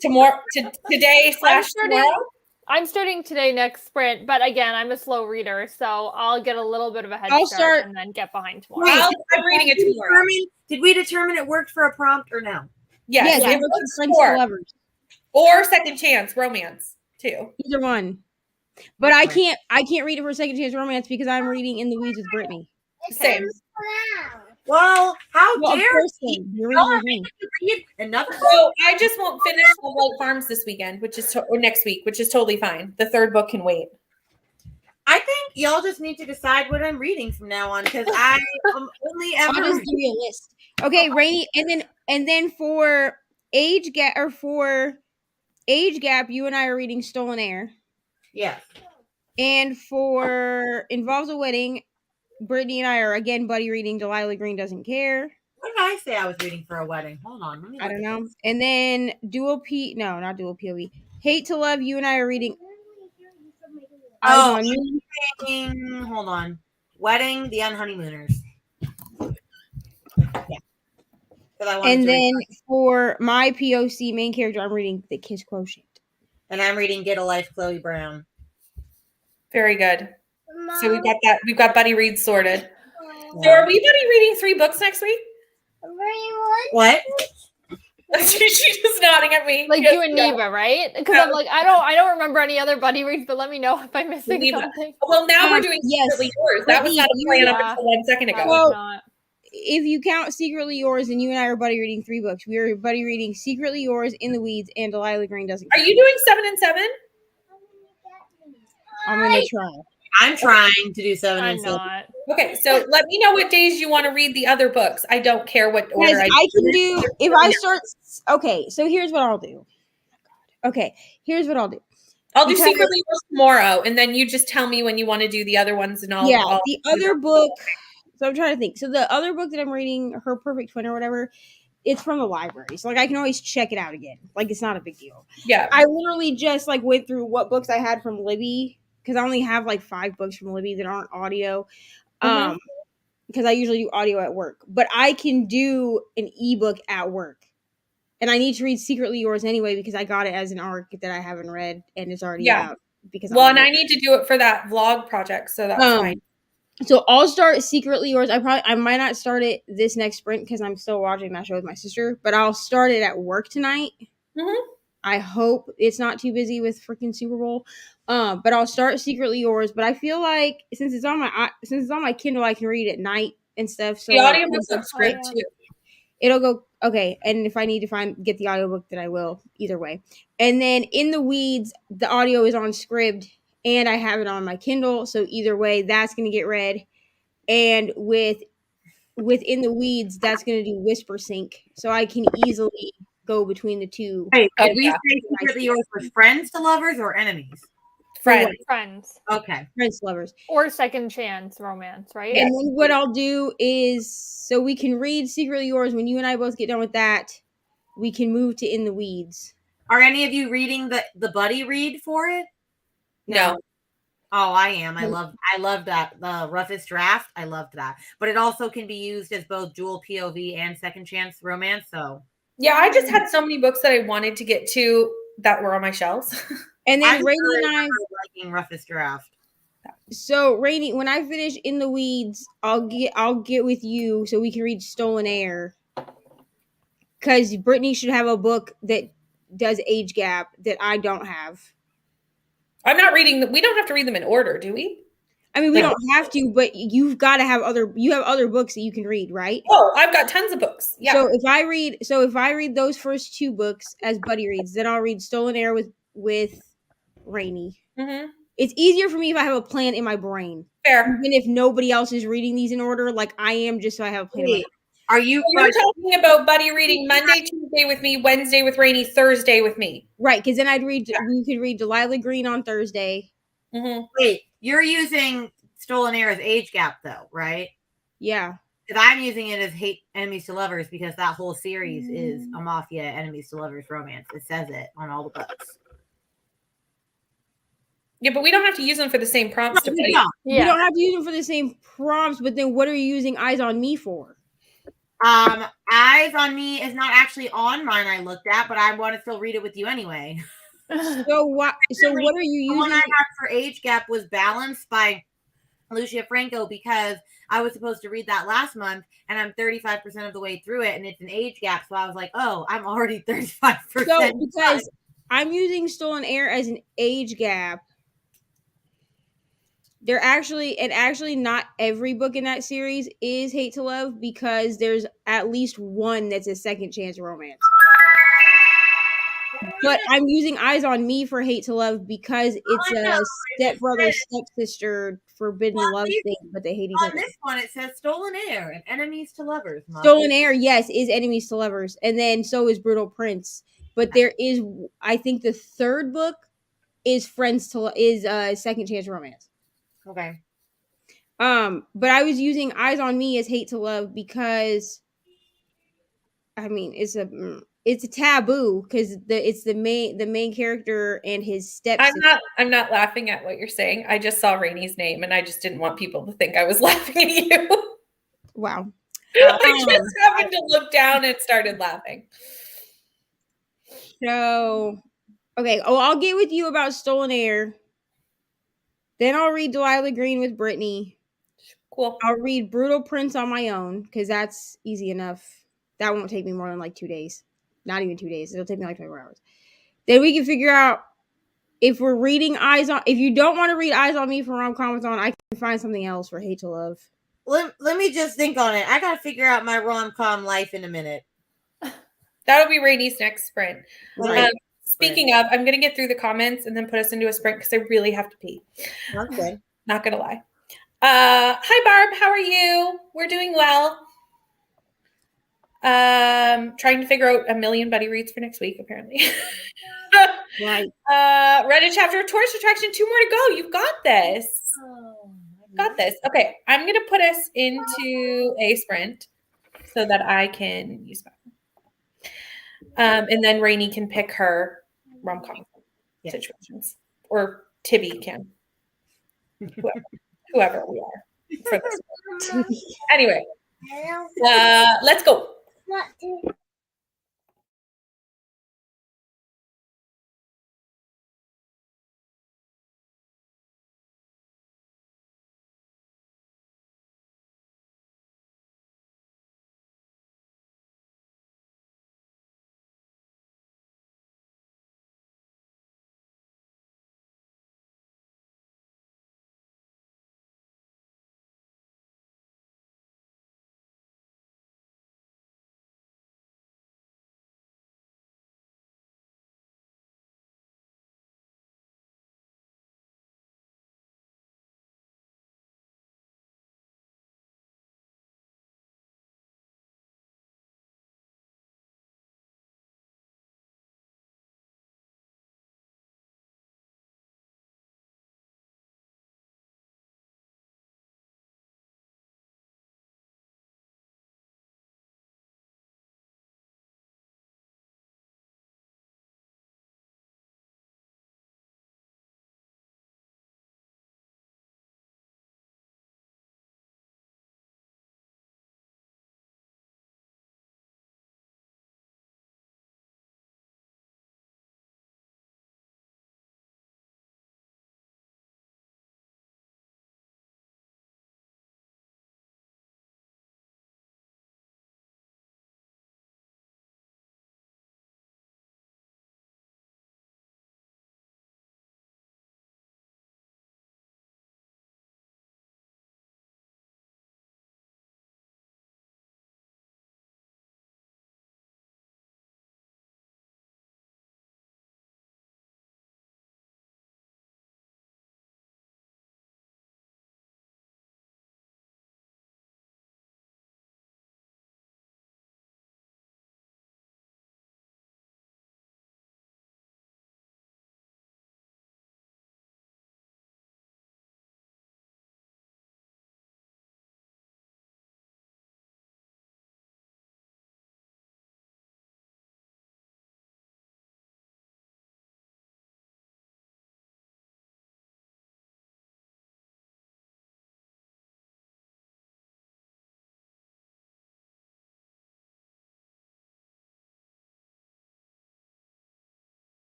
Today / tomorrow? I'm starting today next sprint, but again, I'm a slow reader, so I'll get a little bit of a head start and then get behind tomorrow. I'm reading it tomorrow. Did we determine it worked for a prompt or no? Yes, it works for friends to lovers. Or second chance romance too. Either one. But I can't read it for second chance romance because I'm reading In the Weeds with Brittany. Same. Well, how Well, of dare course, you? then. You're reading Y'all with me. read another So I just won't finish Love Light Farms this weekend, or next week, which is totally fine. The third book can wait. I think y'all just need to decide what I'm reading from now on because I am only I'll ever. just give you a list. Okay, Rainy, and then for age gap you and I are reading Stolen Air. Yes. And for Involves a Wedding, Brittany and I are again buddy reading Delilah Green Doesn't Care. What did I say I was reading for a wedding? Hold on. Let me I look don't at know. this. And then not dual POV. Hate to Love, you and I are reading Eyes Oh, on Me. hold on. Wedding, The Unhoneymooners. Yeah. Because I wanted And to read then for my POC main character, I'm reading The Kiss Quotient. and I'm reading Get a Life, Chloe Brown. Very good. So we got that. We've got buddy reads sorted. So Yeah. are we buddy reading 3 books next week? What? She's just nodding at me. Like Yes, you and yeah. Neva, right? Because I'm like, I don't remember any other buddy reads, but let me know if I'm missing Neva. something. Well, now we're doing yes. Secretly Yours. That was not a plan up Yeah. until 1 second ago. Well, Not. If you count Secretly Yours, and you and I are buddy reading 3 books. We are buddy reading Secretly Yours, In the Weeds, and Delilah Green Doesn't Care. Are you doing 7 and 7? I'm gonna try. I'm trying to do 7 I'm and 7. not. Okay, so let me know what days you want to read the other books. I don't care what order Guys, I can do if I start. Okay, so here's what I'll do. Okay, here's what I'll do. I'll do because- Secretly Yours tomorrow, and then you just tell me when you want to do the other ones, and I'll. Yeah, I'll the other book. So I'm trying to think. So the other book that I'm reading, Her Perfect Twin or whatever, it's from the library. So like I can always check it out again. Like it's not a big deal. Yeah. I literally just like went through what books I had from Libby because I only have like 5 books from Libby that aren't audio. Because I usually do audio at work, but I can do an ebook at work. And I need to read Secretly Yours anyway because I got it as an arc that I haven't read and it's already out. Because Well, and I need to do it for that vlog project, so that's fine. So I'll start Secretly Yours. I might not start it this next sprint because I'm still watching that show with my sister, but I'll start it at work tonight. I hope it's not too busy with freaking Super Bowl. But I'll start Secretly Yours. But I feel like since it's on my Kindle, I can read at night and stuff. So The like, audiobooks are script too. it'll go okay. And if I need to get the audiobook, then I will. Either way. And then In the Weeds, the audio is on Scribd, and I have it on my Kindle. So either way, that's gonna get read. And with In the Weeds, that's gonna do Whisper Sync, so I can easily go between the two. Wait, Oh, did we yeah. say Secretly Yours for friends to lovers or enemies? Friends. Okay. Friends to lovers. Or second chance romance, right? And then what I'll do is, so we can read Secretly Yours. When you and I both get done with that, we can move to In the Weeds. Are any of you reading the buddy read for it? No. Oh, I am. I love that. The Roughest Draft. I loved that. But it also can be used as both dual POV and second chance romance. So Yeah, I just had so many books that I wanted to get to that were on my shelves. And then Rainy really and I, liking Roughest Draft. so Rainy, when I finish In the Weeds, I'll get with you so we can read Stolen Air. Because Brittany should have a book that does age gap that I don't have. I'm not reading we don't have to read them in order, do we? I mean, we don't have to, but you've got to have other books that you can read, right? Oh, I've got tons of books. Yeah. So if I read those first 2 books as buddy reads, then I'll read Stolen Air with Rainy. It's easier for me if I have a plan in my brain. Fair. Even if nobody else is reading these in order, like I am, just so I have a plan. In my brain. Are you? You're talking about buddy reading Monday, Tuesday with me, Wednesday with Rainy, Thursday with me. Right, because then we could read Delilah Green on Thursday. Wait, you're using Stolen Air as age gap though, right? Yeah. Because I'm using it as hate enemies to lovers because that whole series is a mafia enemies to lovers romance. It says it on all the books. Yeah, but we don't have to use them for the same prompts to play. You don't have to use them for the same prompts, but then what are you using Eyes on Me for? Eyes on Me is not actually on mine. I looked at, but I want to still read it with you anyway. So what are you using? The one I had for age gap was Balanced by Lucia Franco because I was supposed to read that last month, and I'm 35% of the way through it, and it's an age gap. So I was like, oh, I'm already 35%. So because I'm using Stolen Air as an age gap they're actually not every book in that series is Hate to Love, because there's at least one that's a second chance romance. But I'm using Eyes on Me for Hate to Love because it's a stepbrother stepsister forbidden love thing, but they hate each On other. this one, it says Stolen Air and Enemies to Lovers. Stolen Air, yes, is enemies to lovers, and then so is Brutal Prince. But there is, I think, the third book is Second Chance Romance. Okay. But I was using Eyes on Me as Hate to Love because, I mean, it's a taboo because it's the main character and his stepsister. I'm not laughing at what you're saying. I just saw Rainey's name and I just didn't want people to think I was laughing at you. Wow. I just happened to look down and started laughing. So, okay. Oh, I'll get with you about Stolen Air. Then I'll read Delilah Green with Brittany. Cool. I'll read Brutal Prince on my own because that's easy enough. That won't take me more than like 2 days. Not even 2 days. It'll take me like 24 hours. Then we can figure out if we're reading Eyes on. If you don't want to read Eyes on Me for rom-comathon, I can find something else for Hate to Love. Let me just think on it. I gotta figure out my rom-com life in a minute. That'll be Rainey's next sprint. Right. Speaking of, I'm gonna get through the comments and then put us into a sprint because I really have to pee. Okay. Not gonna lie. Hi Barb, how are you? We're doing well. Trying to figure out a million buddy reads for next week, apparently. Right. Read a chapter of Tourist Attraction, 2 more to go. You've got this. Got this. Okay, I'm gonna put us into a sprint so that I can use my and then Rainey can pick her rom-com situations. Or Tibby can. Whoever we are for this. Anyway, let's go.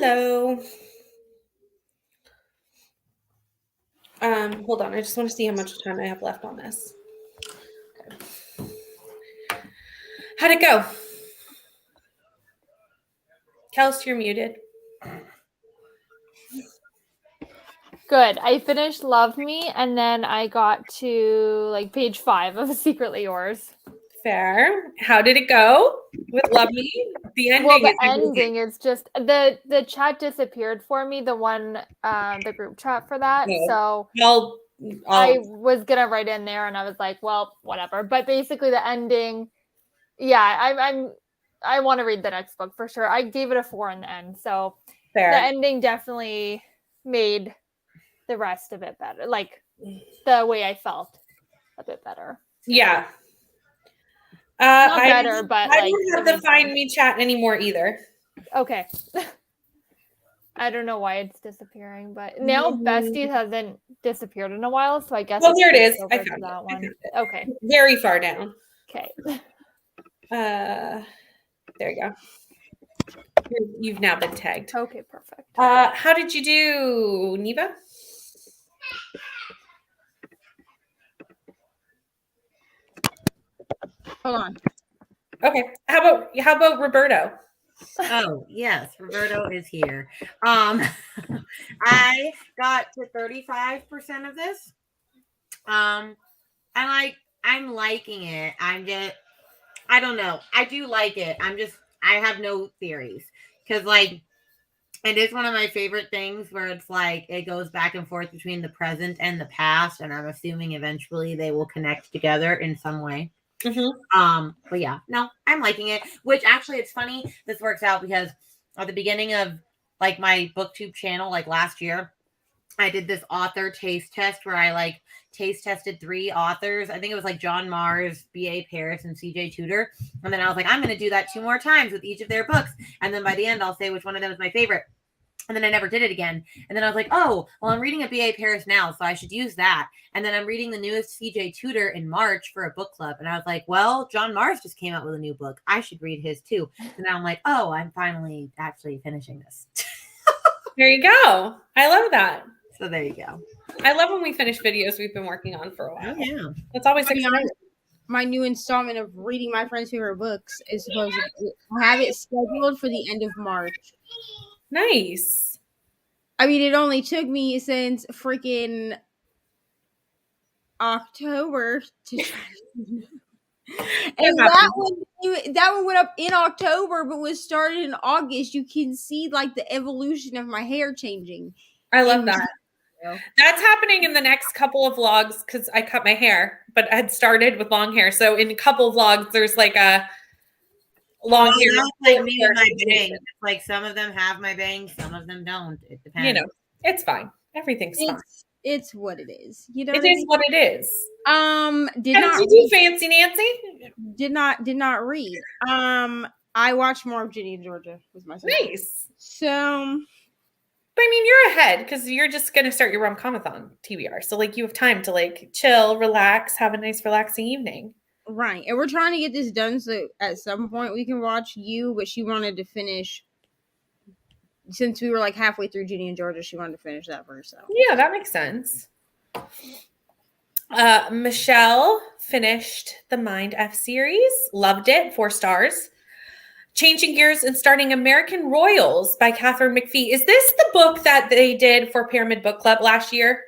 Hello. Hold on. I just want to see how much time I have left on this. Okay. How'd it go? Kels, you're muted. Good. I finished Love Me, and then I got to like page 5 of Secretly Yours. Fair. How did it go with Love Me? The ending. Well, the ending is just the chat disappeared for me. The one, the group chat for that. No. So I I'll was gonna write in there, and I was like, well, whatever. But basically, the ending. Yeah, I want to read the next book for sure. I gave it a 4 in the end, so fair. the ending definitely made the rest of it better, like the way I felt a bit better. Yeah. Not better, but I like don't have to find me chat anymore either. Okay. I don't know why it's disappearing, but now Besties hasn't disappeared in a while, so I guess. Well, there it is. I found that one. Okay. Very far down. Okay. There you go. You've now been tagged. Okay, perfect. How did you do, Neva? Hold on. Okay. How about Roberto? Oh, yes, Roberto is here. I got to 35% of this. I'm liking it. I don't know. I do like it. I have no theories because like it is one of my favorite things where it's like it goes back and forth between the present and the past, and I'm assuming eventually they will connect together in some way. Mm-hmm. But yeah, no, I'm liking it. Which actually, it's funny. This works out because at the beginning of like my BookTube channel, like last year, I did this author taste test where I like taste tested 3 authors. I think it was like John Mars, B.A. Paris, and C.J. Tudor. And then I was like, I'm going to do that 2 more times with each of their books. And then by the end, I'll say which one of them is my favorite. And then I never did it again. And then I was like, oh, well, I'm reading a B.A. Paris now, so I should use that. And then I'm reading the newest C.J. Tudor in March for a book club. And I was like, well, John Mars just came out with a new book. I should read his too. And now I'm like, oh, I'm finally actually finishing this. There you go. I love that. So there you go. I love when we finish videos we've been working on for a while. Oh, yeah. It's always exciting. My new installment of reading my friend's favorite books is supposed to have it scheduled for the end of March. Nice. I mean, it only took me since freaking October to try to and that one went up in October, but was started in August. You can see like the evolution of my hair changing. I love that. That's happening in the next couple of vlogs because I cut my hair, but I had started with long hair. So in a couple of vlogs, there's like a long hair. Like me with my bangs. Like some of them have my bangs, some of them don't. It depends. You know, it's fine. Everything's fine. It's what it is. You know, it is what it is. Did not you do Fancy Nancy? Did not read. I watched more of Ginny and Georgia with my son. Nice. So. But I mean, you're ahead because you're just going to start your rom-comathon TBR. So like you have time to like chill, relax, have a nice relaxing evening. Right. And we're trying to get this done so at some point we can watch You, but she wanted to finish since we were like halfway through Ginny and Georgia, she wanted to finish that first. So yeah, that makes sense. Michelle finished the Mind F series, loved it, 4 stars. Changing Gears and Starting American Royals by Catherine McPhee. Is this the book that they did for Pyramid Book Club last year?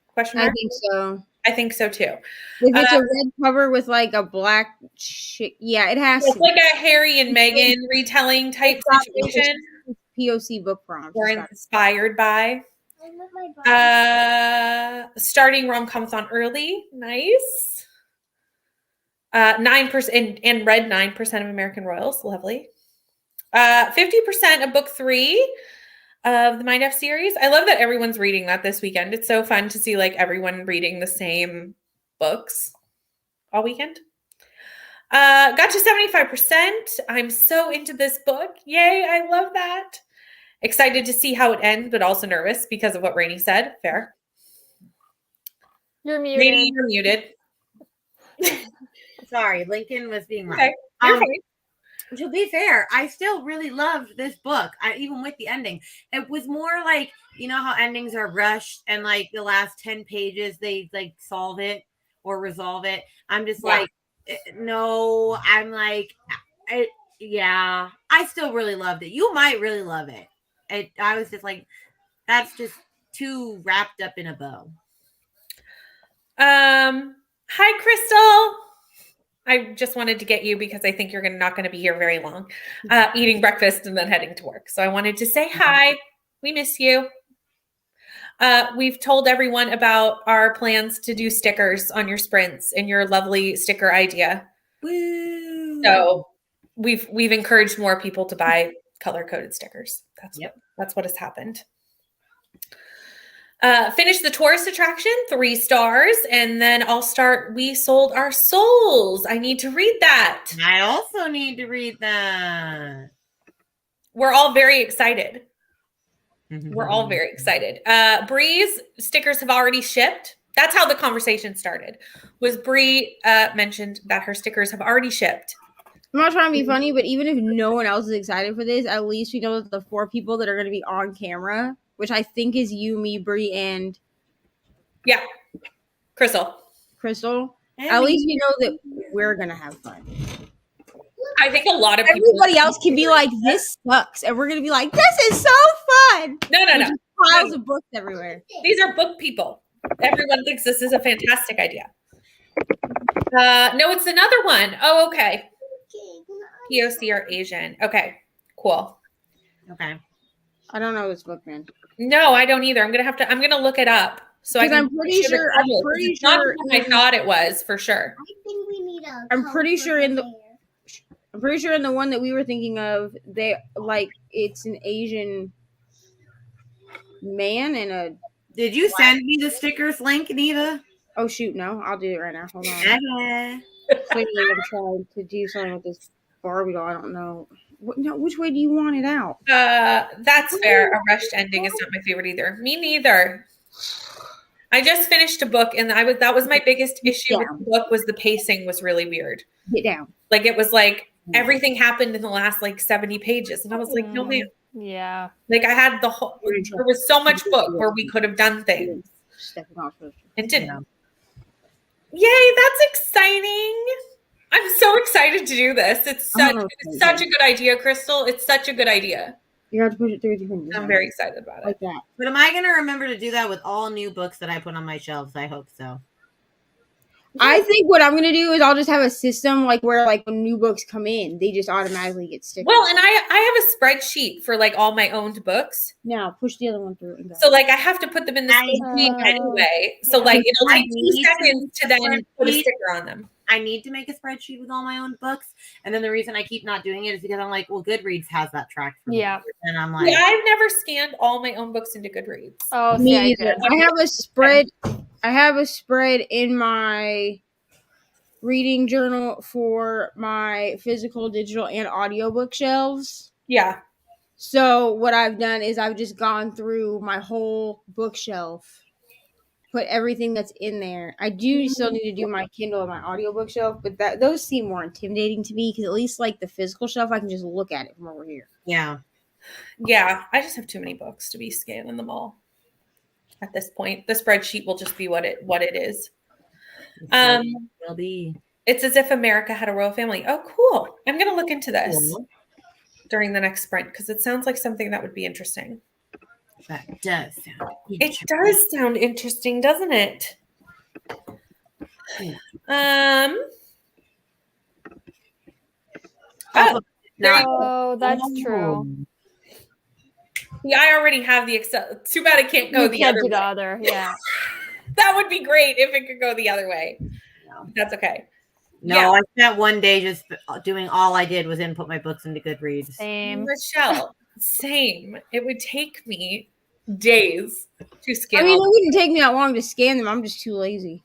Question mark? I think so. I think so too. If it's a red cover with like a black chick, yeah, it has it's to. like a Harry and Meghan retelling type situation. POC book prompt. Or inspired by. Starting rom-coms early. Nice. 9% and read 9% of American Royals. Lovely. 50% of book 3 of the Mind F series. I love that everyone's reading that this weekend. It's so fun to see like everyone reading the same books all weekend. Got to 75%. I'm so into this book. Yay, I love that. Excited to see how it ends, but also nervous because of what Rainey said. Fair. You're muted. Rainey, you're muted. Sorry, Lincoln was being okay. You're fine. To be fair, I still really loved this book. Even with the ending, it was more like, you know how endings are rushed and like the last 10 pages they like solve it or resolve it. I'm just like, no. I'm like, yeah. I still really loved it. You might really love it. I was just like, that's just too wrapped up in a bow. Hi, Crystal. I just wanted to get you because I think you're not going to be here very long, eating breakfast and then heading to work. So I wanted to say hi. We miss you. We've told everyone about our plans to do stickers on your sprints and your lovely sticker idea. Woo! So we've encouraged more people to buy color-coded stickers. That's what has happened. Finish the tourist attraction, 3 stars, and then I'll start We Sold Our Souls. I need to read that. I also need to read that. We're all very excited. We're all very excited. Bree's stickers have already shipped. That's how the conversation started. Was Bree mentioned that her stickers have already shipped. I'm not trying to be funny, but even if no one else is excited for this, at least we know that the 4 people that are going to be on camera, which I think is you, me, Bree, and Crystal. At least we know that we're going to have fun. I think a lot of people. Everybody else can be like, this sucks. And we're going to be like, this is so fun. No. Piles of books everywhere. These are book people. Everyone thinks this is a fantastic idea. No, it's another one. Oh, okay. POC or Asian. Okay, cool. Okay. I don't know this book, man. No, I don't either. I'm gonna look it up. So I'm pretty sure it's not what I thought it was for sure. I think we need a. I'm pretty sure in the one that we were thinking of, they like it's an Asian man and a. Did you send me the stickers link, Neva? Oh shoot, no! I'll do it right now. Hold on. Okay. Clearly, I'm trying to do something with this Barbie doll. I don't know. Which way do you want it out? That's fair. A rushed ending is not my favorite either. Me neither. I just finished a book, and that was my biggest issue with the book was the pacing was really weird. Get down. Like it was like everything happened in the last like 70 pages, and I was like, no man. Yeah. Like I had there was so much book where we could have done things and didn't. Yay, that's exciting. I'm so excited to do this. It's such a good idea, Crystal. It's such a good idea. You have to push it through with your fingers. I'm very excited about it. Like that. But am I going to remember to do that with all new books that I put on my shelves? I hope so. I think what I'm going to do is I'll just have a system like where like when new books come in, they just automatically get stickers. Well, and I have a spreadsheet for like all my owned books. Now push the other one through and go. So like I have to put them in the spreadsheet anyway. So like it'll take 2 seconds to then put a sticker on them. I need to make a spreadsheet with all my own books. And then the reason I keep not doing it is because I'm like, well, Goodreads has that track for me. Yeah. And I'm like, I've never scanned all my own books into Goodreads. Oh, me either. I have a spread. I have a spread in my reading journal for my physical, digital, and audiobook shelves. Yeah. So what I've done is I've just gone through my whole bookshelf, put everything that's in there. I do still need to do my Kindle and my audiobook shelf, but those seem more intimidating to me because at least like the physical shelf, I can just look at it from over here. Yeah. Yeah. I just have too many books to be scanning them all at this point. The spreadsheet will just be what it is. Will be. It's as if America had a royal family. Oh, cool. I'm going to look into this during the next sprint because it sounds like something that would be interesting. That does sound interesting. It does sound interesting, doesn't it? Oh, that's true. Yeah, I already have the Excel. Too bad it can't go the other way. The other, yeah. That would be great if it could go the other way. No. That's okay. No, I spent one day just doing all I did was input my books into Goodreads. Same. Michelle, same. It would take me days to scan. I mean, it wouldn't take me that long to scan them. I'm just too lazy.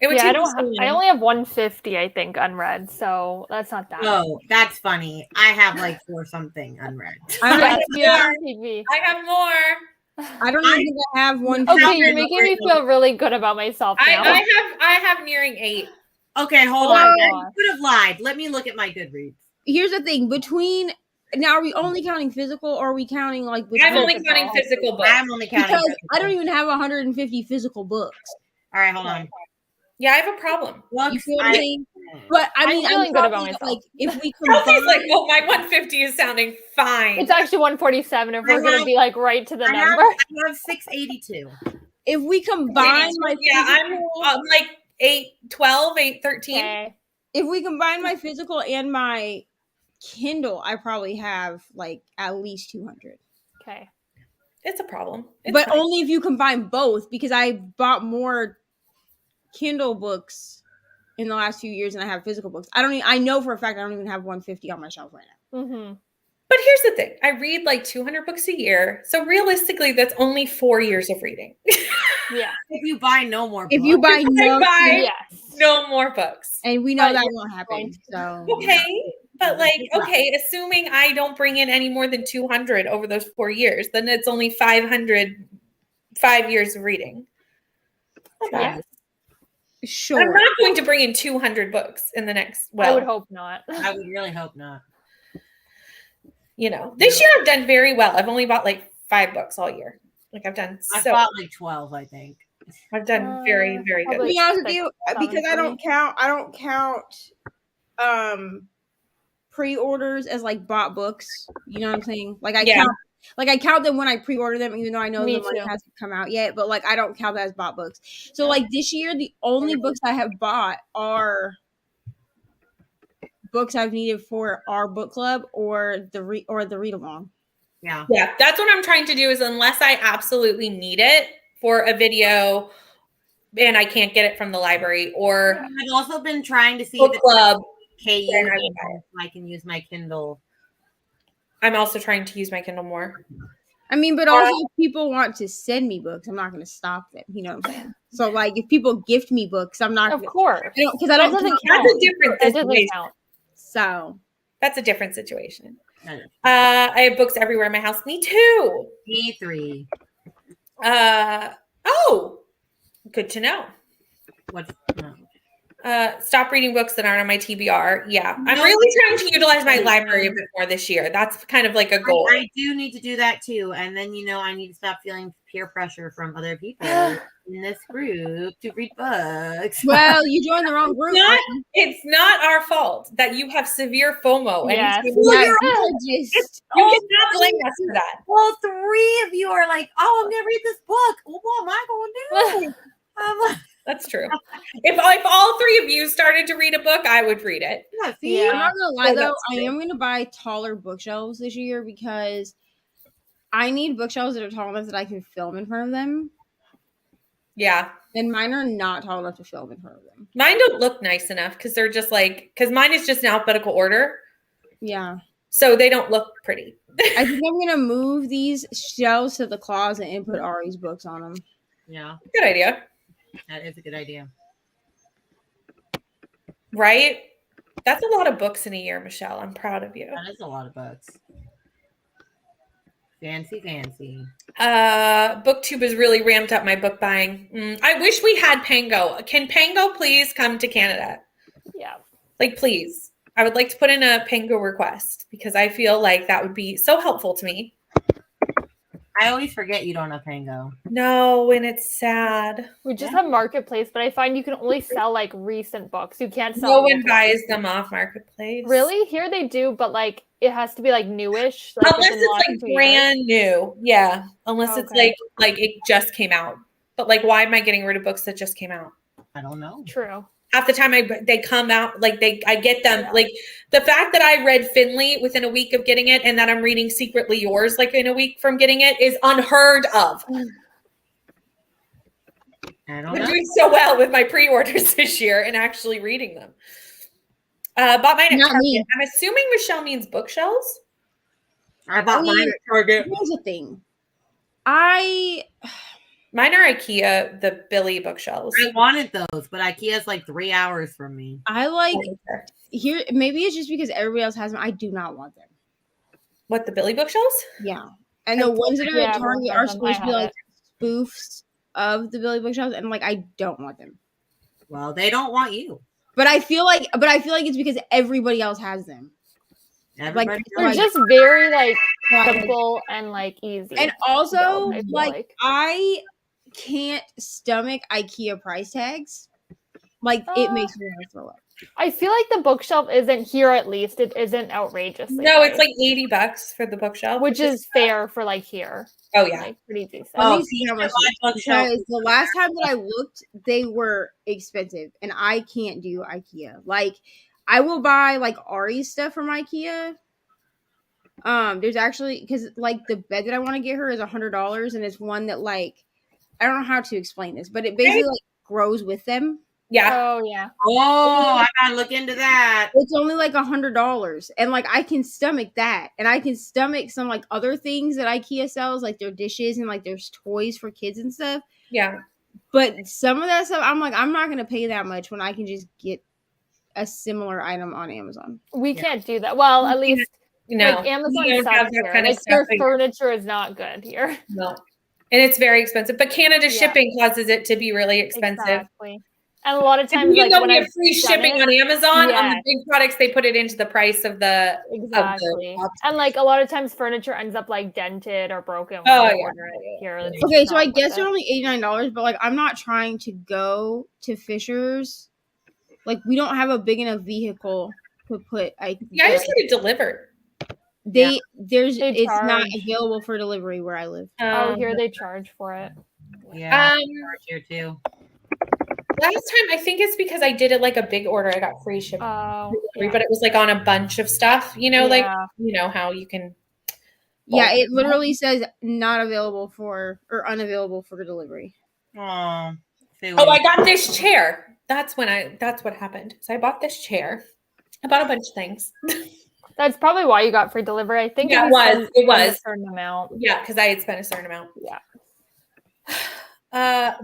It would I only have 150, I think, unread, so that's not that. Oh, that's funny. I have like 4 something unread. I have more. I don't even think I have one. Okay, you're making me feel really good about myself now. I have nearing 8. Okay, hold on. You could have lied. Let me look at my Goodreads. here's the thing. Between now, are we only counting physical, or are we counting like with I'm only Physical. counting physical books. I'm only counting. because I don't physical. even have 150 physical books. All right, hold on. Yeah, I have a problem. You Books. feel what I'm saying? But I I'm mean, I'm feeling good about talking, myself. like if we Kelsey's combine, like, oh, my 150 is sounding fine. It's actually 147 if we're going to be like right to the I have, number. I have 682. if we combine my yeah, physical, I'm like 812, 813. Okay. if we combine my physical and my Kindle, I probably have like at least 200. Okay. It's a problem. It's But fine. only if you combine both, because I bought more Kindle books in the last few years than I have physical books. I know for a fact I don't even have 150 on my shelf right now. Mm-hmm. But here's the thing. I read like 200 books a year. So realistically, that's only 4 years of reading. Yeah. If you buy no more books. If you buy no, buy Yes. no more books. and we know But that you're won't happen. going So Okay. But like, Yeah. okay, assuming I don't bring in any more than 200 over those 4 years, then it's only 500 5 years of reading. Yes. I'm sure. not going to bring in 200 books in the next, I would well, hope not. I would really hope not. you know, this year I've done very well. I've only bought like 5 books all year. Like I've done I so, bought like 12, I think. I've done very, very To good. probably- be honest with Like you, 7 because for I don't count pre-orders as like bought books. You know what I'm saying? Like Yeah. I count them when I pre-order them, even though I know Me the money too. hasn't come out yet. But like I don't count that as bought books. So like this year, the only books I have bought are books I've needed for our book club or the read along. Yeah. Yeah, that's what I'm trying to do is unless I absolutely need it for a video and I can't get it from the library or I've also been trying to see book if it's club, KU then I would buy it. so I can use my Kindle. I'm also trying to use my Kindle more. I mean, but also if people want to send me books, I'm not going to stop them. You know what I'm saying? So like if people gift me books, I'm not Of course. because I That don't doesn't count. count. That's a different That doesn't situation. count. So That's a different situation. No, I have books everywhere in my house. Me too. me 3. Oh, good to know. What's no. Stop reading books that aren't on my TBR. Yeah, I'm No. really trying to utilize my library a bit more this year. That's kind of like a goal. I do need to do that too. And then, I need to stop feeling peer pressure from other people in this group to read books. well, you joined the wrong group. It's not our fault that you have severe FOMO. Yes. And Well, you you're just cannot blame us for that. Well, 3 of you are like, oh, I'm going to read this book. Well, what am I going to do? I'm like, That's true. If all 3 of you started to read a book, I would read it. yeah, see? Yeah. I'm not gonna lie So though, that's I true. am gonna buy taller bookshelves this year because I need bookshelves that are tall enough that I can film in front of them. Yeah. And mine are not tall enough to film in front of them. Mine don't look nice enough because they're just because mine is just in alphabetical order. Yeah. So they don't look pretty. I think I'm gonna move these shelves to the closet and put Ari's books on them. Yeah, Good idea. that is a good idea. Right? That's a lot of books in a year, Michelle. I'm proud of you. That is a lot of books. Fancy. BookTube has really ramped up my book buying. I wish we had Pango. Can Pango please come to Canada? Yeah. Like, please. I would like to put in a Pango request because I feel like that would be so helpful to me. I always forget you don't have Pango. No, and it's sad. We just have Marketplace, but I find you can only sell like recent books. You can't sell No old one ones. buys them off Marketplace. Really? Here they do, but like it has to be like newish. Like, Unless within the it's last like 2 years. brand new. Yeah. Unless it's Okay. like it just came out. But like, why am I getting rid of books that just came out? I don't know. True. Half the time they come out I get them like the fact that I read Finley within a week of getting it and that I'm reading Secretly Yours like in a week from getting it is unheard of. I don't I'm know. doing so well with my pre-orders this year and actually reading them. Bought mine at Not Target. me. I'm assuming Michelle means bookshelves. I bought mine at Target. Here's the thing. Mine are IKEA, the Billy bookshelves. I wanted those, but IKEA's like 3 hours from me. I like here maybe it's just because everybody else has them. I do not want them. What, the Billy bookshelves? Yeah. And the ones that are Yeah, at Target both are of them. supposed to be I have like spoofs of the Billy bookshelves, and like I don't want them. Well, they don't want you. But I feel like it's because everybody else has them. Everybody They're likes just very like Yeah. simple and like easy. And to also, build, I feel like I can't stomach IKEA price tags. Like it makes me want to throw up. I feel like the bookshelf isn't here. At least it isn't outrageously. No, it's priced, like $80 for the bookshelf, which is fair for like here. oh yeah. Like pretty decent. Let Oh, me see how much my bookshelf. because the last time that I looked, they were expensive, and I can't do IKEA. Like, I will buy like Ari stuff from IKEA. There's actually because like the bed that I want to get her is $100, and it's one that like I don't know how to explain this, but it basically like grows with them. Yeah. Oh yeah. Oh, I gotta look into that. It's only like $100, and like I can stomach that, and I can stomach some like other things that IKEA sells, like their dishes and like there's toys for kids and stuff. Yeah. But some of that stuff, I'm like, I'm not gonna pay that much when I can just get a similar item on Amazon. We can't do that. Well, at least No. like Amazon We don't have sucks that here. kind of Like stuff their here. furniture is not good here. No. And it's very expensive. But Canada Yeah. shipping causes it to be really expensive. Exactly. And a lot of And times, even like though when we have I've free done shipping it- on Amazon, on the Yes. big products, they put it into the price of the Exactly. box. And like a lot of times furniture ends up like dented or broken when Oh, you yeah. order it here. It's Okay, just so I not guess worth they're it. only $89, but like I'm not trying to go to Fisher's. Like we don't have a big enough vehicle to put. Yeah, I just get it delivered. It's not charge. available for delivery where I live. Oh, here they charge for it. Yeah, Um, charge here too. last time I think it's because I did it like a big order. I got free shipping, Oh, but it was like on a bunch of stuff. You know, like Yeah. you know how you can. Yeah, bulk it literally says not available for or unavailable for delivery. Oh, Oh, I got this chair. That's what happened. So I bought this chair. I bought a bunch of things. That's probably why you got free delivery. I think Yeah, if it you was. spend It a was. certain amount. Yeah, because I had spent a certain amount. Yeah.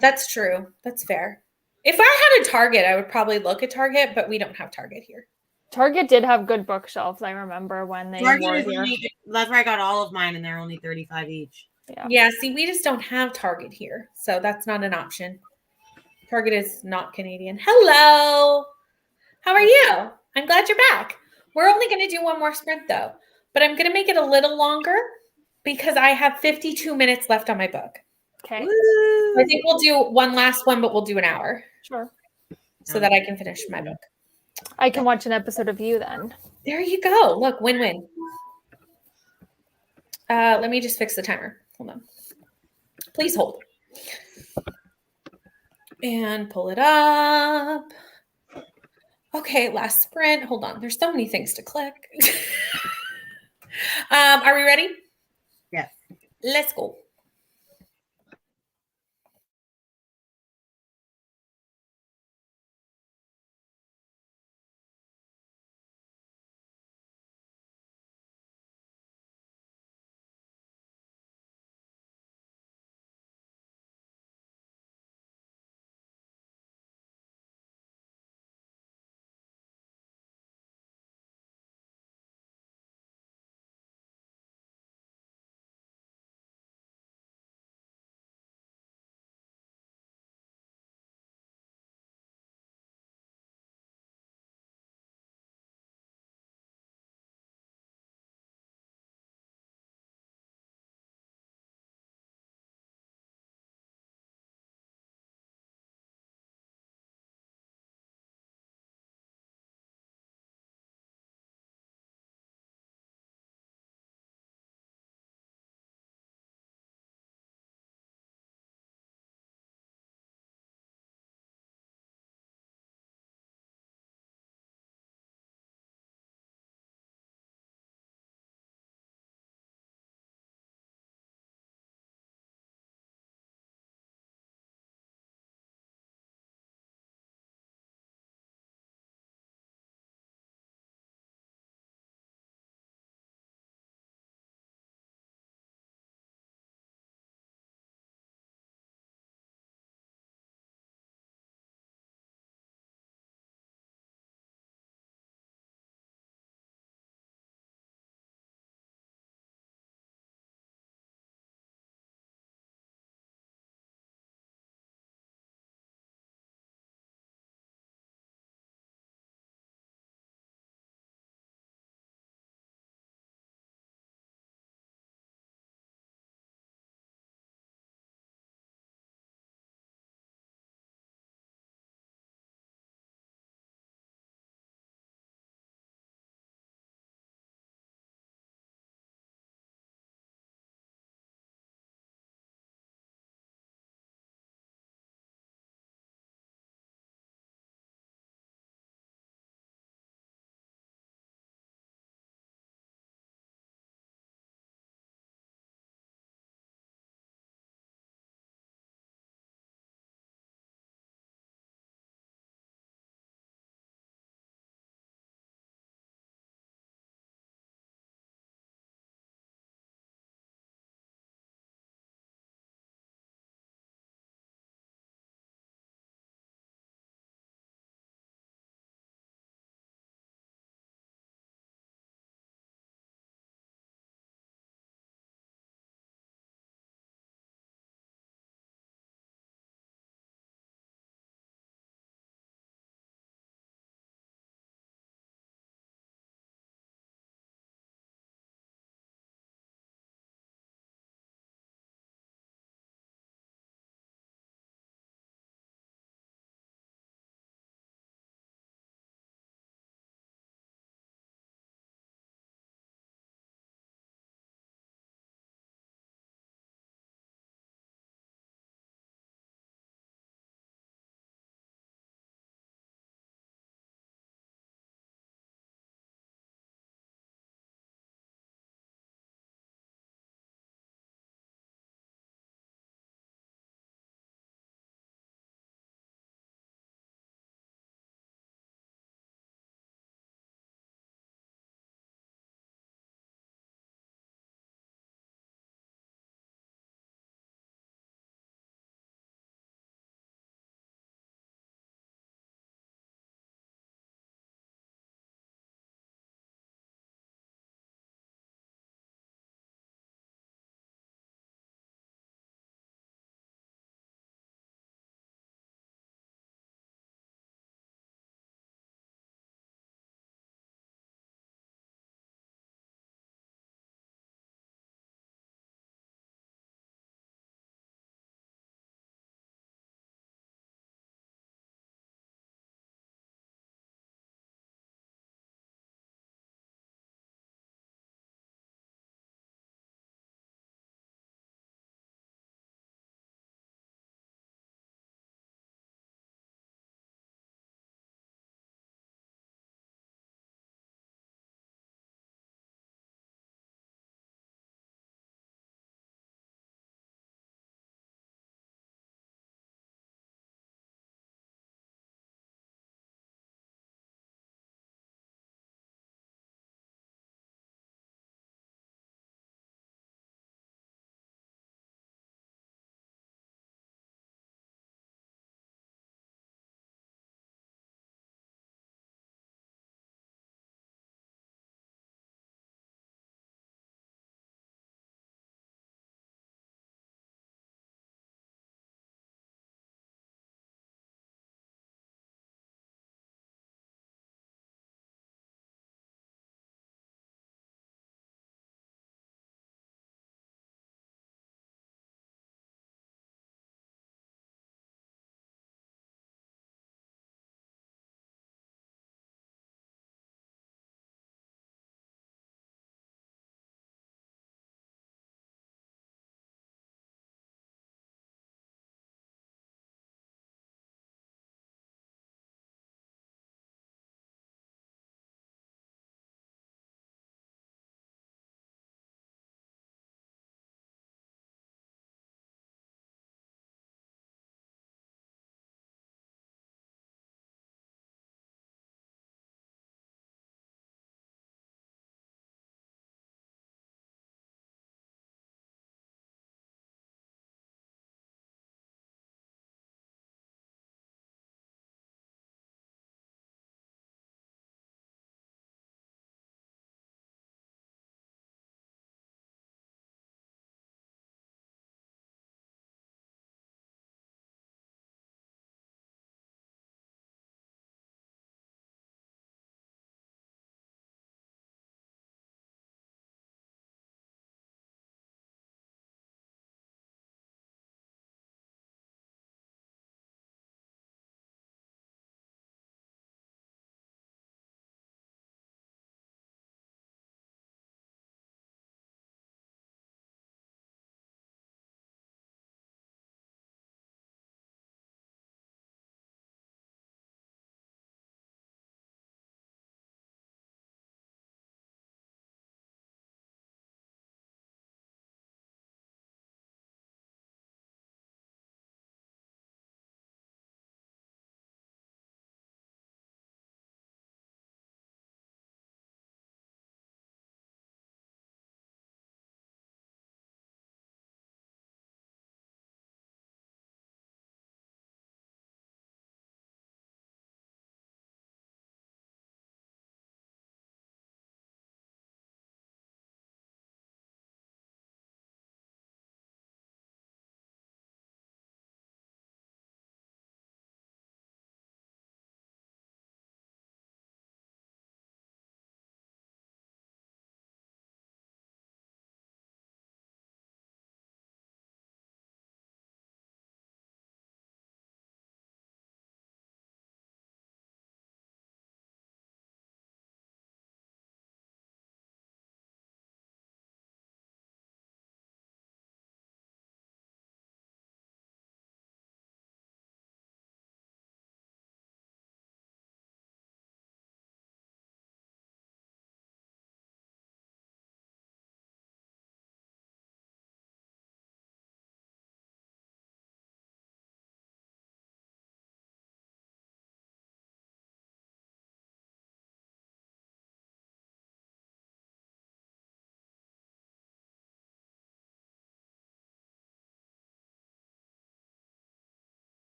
That's true. That's fair. If I had a Target, I would probably look at Target, but we don't have Target here. Target did have good bookshelves. I remember when they Target were is here. only, that's where I got all of mine, and they're only $35 each. Yeah, see, we just don't have Target here, so that's not an option. Target is not Canadian. Hello. How are you? I'm glad you're back. We're only going to do one more sprint though, but I'm going to make it a little longer because I have 52 minutes left on my book. Okay. I think we'll do one last one, but we'll do an hour Sure. so that I can finish my book. I can watch an episode of you then. There you go. Look, win-win. Let me just fix the timer. Hold on. Please hold. And pull it up. Okay, last sprint. Hold on. There's so many things to click. Are we ready? Yes. Let's go.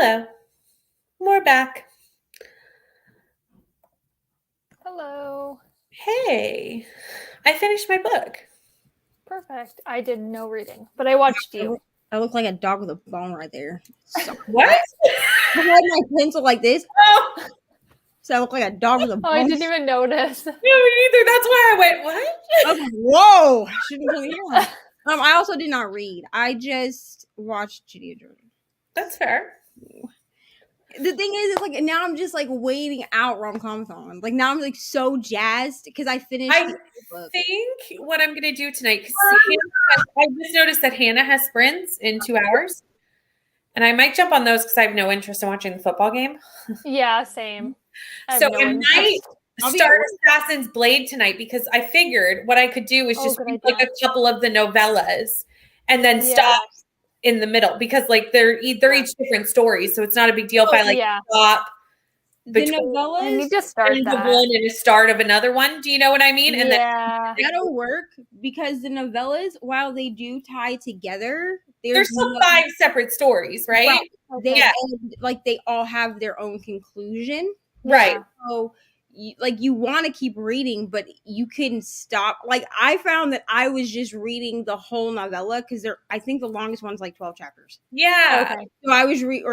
Hello. We're back. Hello. Hey. I finished my book. Perfect. I did no reading, but I watched you. I look like a dog with a bone right there. So What? I had my pencil like this, Oh, so I look like a dog with a Oh, I bone. didn't even notice. no, me neither. That's why I went, what? I was like, whoa! I shouldn't have done that. I also did not read. I just watched Judy and Jordan. That's fair. The thing is, it's like now I'm just like waiting out rom-com-thon. Like now I'm like so jazzed because I finished I the book. think what I'm going to do tonight, because I just noticed that Hannah has sprints in 2 hours. And I might jump on those because I have no interest in watching the football game. Yeah, same. So I might start Assassin's Blade tonight because I figured what I could do is just read like a couple of the novellas and then stop in the middle because like they're each different stories, so it's not a big deal if I like stop The novellas. I need to start end that. of one and a start of another one. Do you know what I mean? And then that'll work because the novellas, while they do tie together, there's still 5 separate stories, right? They end, like they all have their own conclusion, right? So you want to keep reading, but you couldn't stop. Like I found that I was just reading the whole novella because I think the longest one's like 12 chapters. Yeah. Okay. So I was actually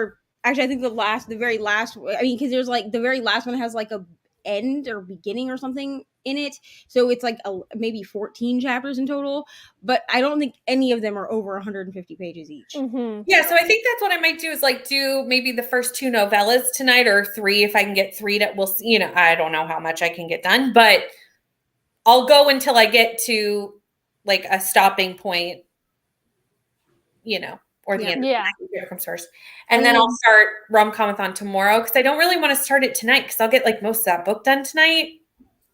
I think the very last. I mean, because there's like the very last one has like a end or beginning or something in it, so it's like maybe 14 chapters in total, but I don't think any of them are over 150 pages each. Yeah, so I think that's what I might do is like do maybe the first 2 novellas tonight or 3 if I can get 3 that we'll see. I don't know how much I can get done, but I'll go until I get to like a stopping point, or the end of the night, it comes first. And then I'll start rom-com-a-thon tomorrow because I don't really want to start it tonight because I'll get like most of that book done tonight.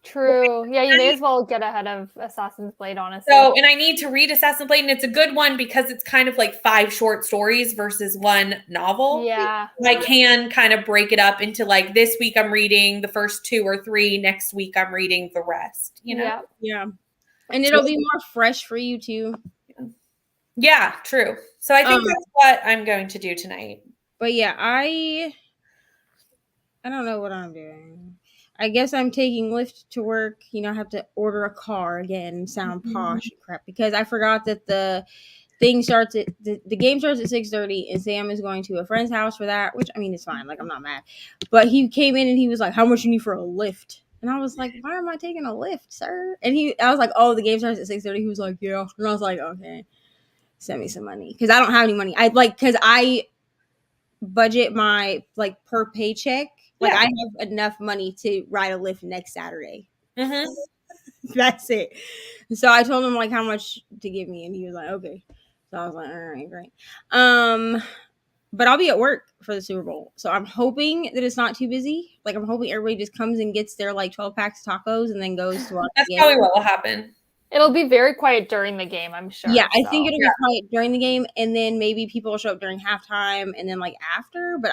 True. Yeah, you may as well get ahead of Assassin's Blade, honestly. So, and I need to read Assassin's Blade, and it's a good one because it's kind of like 5 short stories versus 1 novel. Yeah. I can kind of break it up into like this week I'm reading the first 2 or 3, next week I'm reading the rest, Yeah. And it'll be more fresh for you too. Yeah, true. So I think that's what I'm going to do tonight. But yeah, I don't know what I'm doing. I guess I'm taking Lyft to work. I have to order a car again and sound posh and crap because I forgot that the thing starts at the game starts at 6:30 and Sam is going to a friend's house for that, which I mean it's fine. Like I'm not mad. But he came in and he was like, "How much you need for a Lyft?" And I was like, "Why am I taking a Lyft, sir?" And I was like, "Oh, the game starts at 6:30." He was like, "Yeah." And I was like, "Okay, send me some money," because I don't have any money. Because I budget my like per paycheck. Like I have enough money to ride a Lyft next Saturday. That's it. So I told him like how much to give me, and he was like, "Okay." So I was like, "All right, great." But I'll be at work for the Super Bowl, so I'm hoping that it's not too busy. Like I'm hoping everybody just comes and gets their like 12 packs of tacos and then goes to watch. That's probably what will happen. It'll be very quiet during the game, I'm sure. Yeah, I think it'll be quiet during the game, and then maybe people will show up during halftime, and then like after. But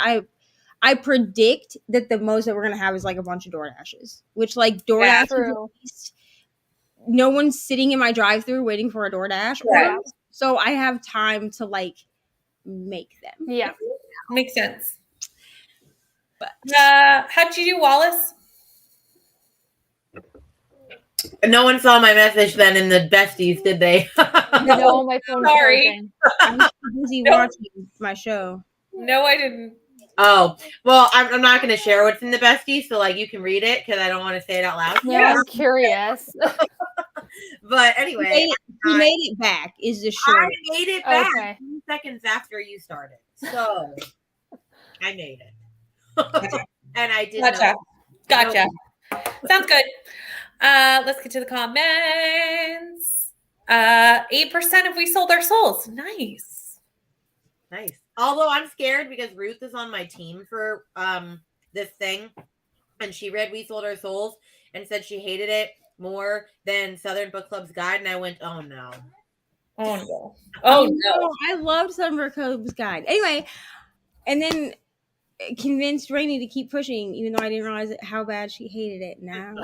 I predict that the most that we're gonna have is like a bunch of DoorDashes, which like DoorDash, no one's sitting in my drive-through waiting for a DoorDash, so I have time to like make them. Yeah, makes sense. But how'd you do, Wallace? No one saw my message then in the besties, did they? No, my phone's sorry. I'm busy watching my show. No, I didn't. Oh, well, I'm not going to share what's in the besties, so like you can read it because I don't want to say it out loud. Yeah, I'm curious. But anyway, he made it back. Is the show? I made it back 2 seconds after you started, so I made it, and I did. Gotcha. Sounds good. Let's get to the comments. 8% of We Sold Our Souls. Nice. Although I'm scared because Ruth is on my team for this thing, and she read We Sold Our Souls and said she hated it more than Southern Book Club's Guide, and I went, "Oh no, oh no!" I loved Southern Book Club's Guide. Anyway, and then convinced Rainey to keep pushing, even though I didn't realize how bad she hated it. Now,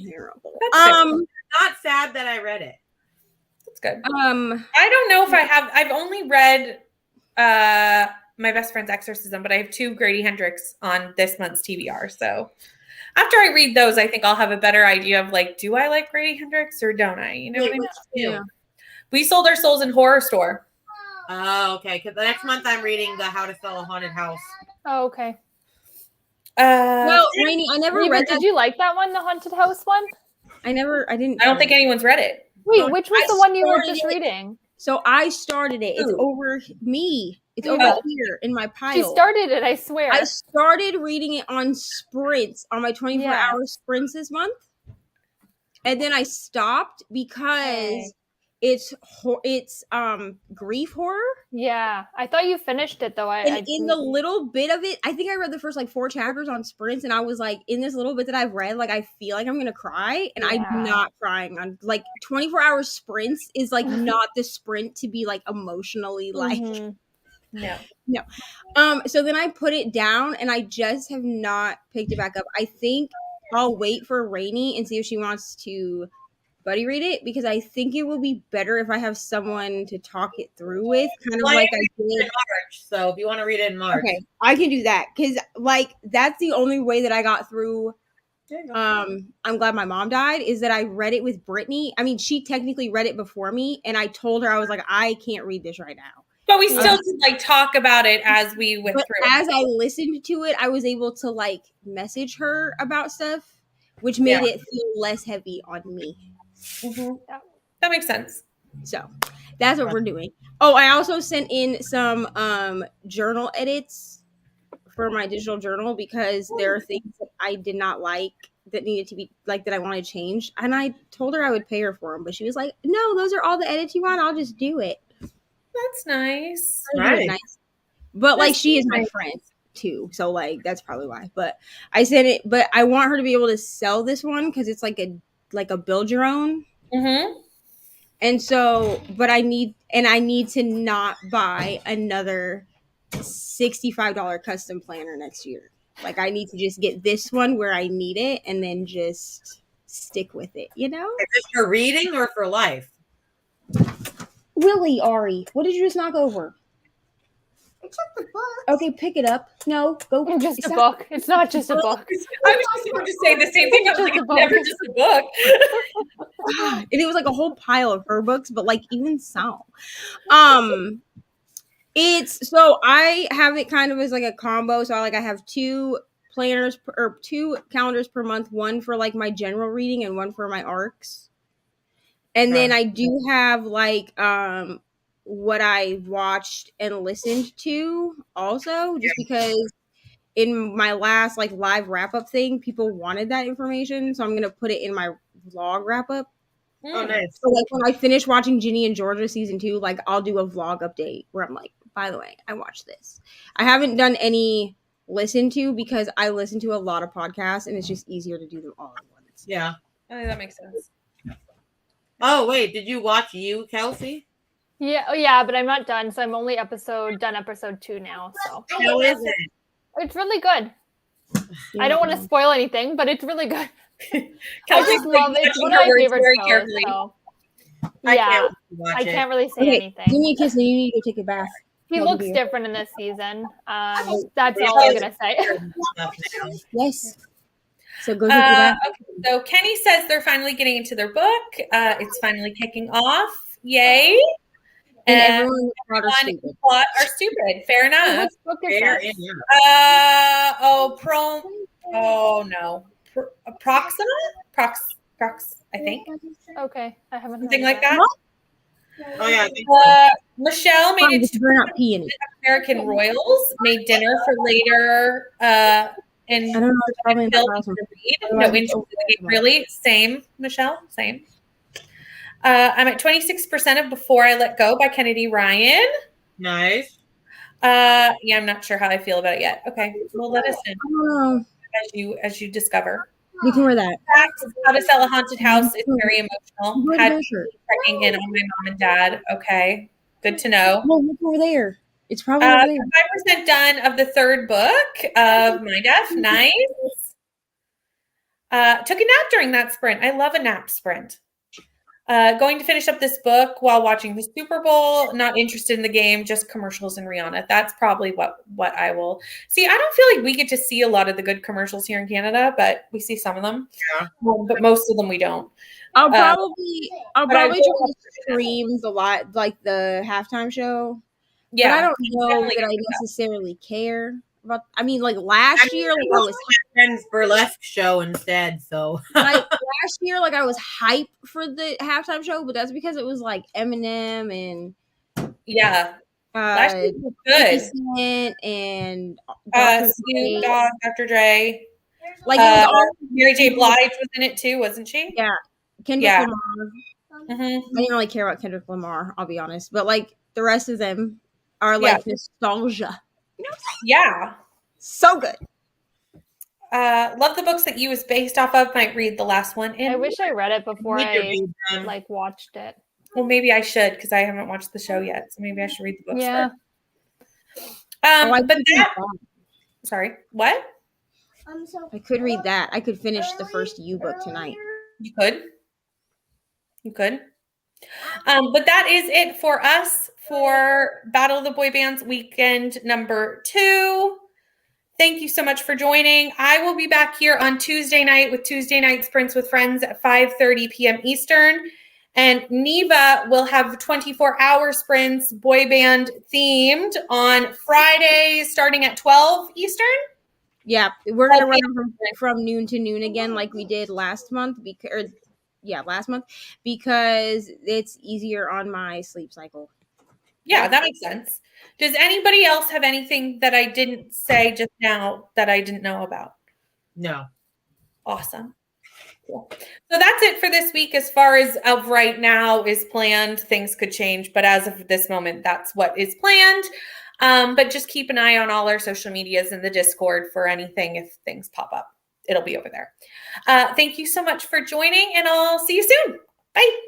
terrible. Not sad that I read it. That's good. I don't know if I have. I've only read my best friend's exorcism, but I have 2 Grady Hendrix on this month's TBR. So after I read those, I think I'll have a better idea of like, do I like Grady Hendrix or don't I? You know what I mean? Yeah. We Sold Our Souls in Horror Store. Oh, okay. Because the next month I'm reading the How to Sell a Haunted House. Oh, okay. Well, Rainey, I never Reba, read that. did you like that one, the haunted house one? I didn't. I don't think anyone's read it. Wait, which was the one you were started just it. reading? So I started it. It's Ooh. over me. It's Oh. over here in my pile. She started it, I swear. I started reading it on sprints, on my 24-hour sprints this month. And then I stopped because it's grief horror. Yeah, I thought you finished it though. And in the little bit of it, I think I read the first like 4 chapters on sprints, and I was like, in this little bit that I've read, like I feel like I'm gonna cry, and I'm not crying on like 24-hour sprints is like not the sprint to be like emotionally like No. So then I put it down, and I just have not picked it back up. I think I'll wait for Rainey and see if she wants to buddy read it, because I think it will be better if I have someone to talk it through with, kind of like I did in March. So if you want to read it in March, okay, I can do that, because like that's the only way that I got through. I'm glad my mom died, is that I read it with Brittany. I mean, she technically read it before me, and I told her, I was like, I can't read this right now. But we still did like talk about it as we went through. As I listened to it, I was able to like message her about stuff, which made it feel less heavy on me. That makes sense. So that's what we're doing. Oh, I also sent in some journal edits for my digital journal, because there are things that I did not like that needed to be like that I wanted changed, and I told her I would pay her for them, but she was like, no, those are all the edits you want, I'll just do it. That's nice. Nice. But like, she is my friend too, so like that's probably why. But I sent it, but I want her to be able to sell this one, because it's like a build your own. And so, but I need to not buy another $65 custom planner next year. Like, I need to just get this one where I need it, and then just stick with it, you know? Is this for reading or for life? Really, Ari, what did you just knock over? I took the book. Okay, pick it up. No, go. It's just a book. It's not just a book. I was just about to say the same thing. I was like, it's never just a book. And it was like a whole pile of her books, but like, even so. It's so I have it kind of as like a combo. So I have 2 planners or 2 calendars per month, one for like my general reading and one for my arcs. And then I do have like what I watched and listened to also, just because in my last like live wrap up thing, people wanted that information, so I'm gonna put it in my vlog wrap up. Oh, nice. So like, when I finish watching Ginny and Georgia season 2, like I'll do a vlog update where I'm like, by the way, I watched this. I haven't done any listen to, because I listen to a lot of podcasts, and it's just easier to do them all at once. Yeah. I think that makes sense. Oh, wait. Did you watch You, Kelsey? Yeah, but I'm not done, so I'm only done episode 2 now. So How is it? it's really good. I don't want to spoil anything, but it's really good. I Kelsey's just love it. It's one of her my words favorite very shows. carefully. So. I Yeah, can't watch I it. can't really say Okay, anything. give me a kiss, and you need to take a bath. He No looks big deal. different in this season. That's all I'm gonna say. Yes. So go take a bath. Okay, so Kenny says they're finally getting into their book. It's finally kicking off. Yay. And everyone are stupid. Plot are stupid. Fair enough. Which book is Fair that? enough. Oh no. Proxima? Prox, I think. Okay, I haven't heard Something of like that. Oh, yeah. I think Michelle made it Just to burn out pee in it. American Royals, made dinner for later. And I don't know. It's probably in the house. no interest in the game, really. Same, Michelle. Same. I'm at 26% of Before I Let Go by Kennedy Ryan. nice. Yeah, I'm not sure how I feel about it yet. Okay, well, let us know I don't know. as you discover. We can wear that. Facts, How to Sell a Haunted House is very emotional. Wear Had the shirt. checking in on my mom and dad. Okay, good to know. Well, look over there. It's probably over there. 5% done of the 3rd book of Mind F. Nice. Took a nap during that sprint. I love a nap sprint. Going to finish up this book while watching the Super Bowl. Not interested in the game, just commercials and Rihanna. That's probably what I will see. I don't feel like we get to see a lot of the good commercials here in Canada, but we see some of them. Yeah. But most of them we don't. I'll probably but I try will to stream the lot like the halftime show. Yeah, But I don't know definitely that I do that. necessarily care about. I mean, like last year, like I was friend's burlesque show instead. So like last year, like I was hype for the halftime show, but that's because it was like Eminem and Yeah, last year was 50 good. Cent and Dr. Snoop Dre. Dogg, Dr. Dre. Like it was all Mary J. Blige was in it too, wasn't she? yeah. Kendrick Yeah. Lamar. Mhm. I didn't really care about Kendrick Lamar, I'll be honest. But like the rest of them are like nostalgia. Yeah. So good. Love the books that you was based off of. Might read the last one. I wish I read it before Need to I read them. like watched it. Well, maybe I should because I haven't watched the show yet. So maybe I should read the books Yeah. first. I But could read that. that. Sorry. What? I could read that. I could finish the first U book tonight. You could. You could. But that is it for us for Battle of the Boy Bands weekend number 2. Thank you so much for joining. I will be back here on Tuesday night with Tuesday Night Sprints with Friends at 5:30 p.m. Eastern. And Neva will have 24-hour sprints, boy band themed, on Friday starting at 12 Eastern. Yeah, we're gonna run from noon to noon again, like we did last month. Last month because it's easier on my sleep cycle. Yeah, that makes sense. Does anybody else have anything that I didn't say just now that I didn't know about? No. Awesome. Cool. So that's it for this week as far as of right now is planned. Things could change, but as of this moment, that's what is planned. But just keep an eye on all our social medias and the Discord for anything if things pop up. It'll be over there. Thank you so much for joining, and I'll see you soon. Bye.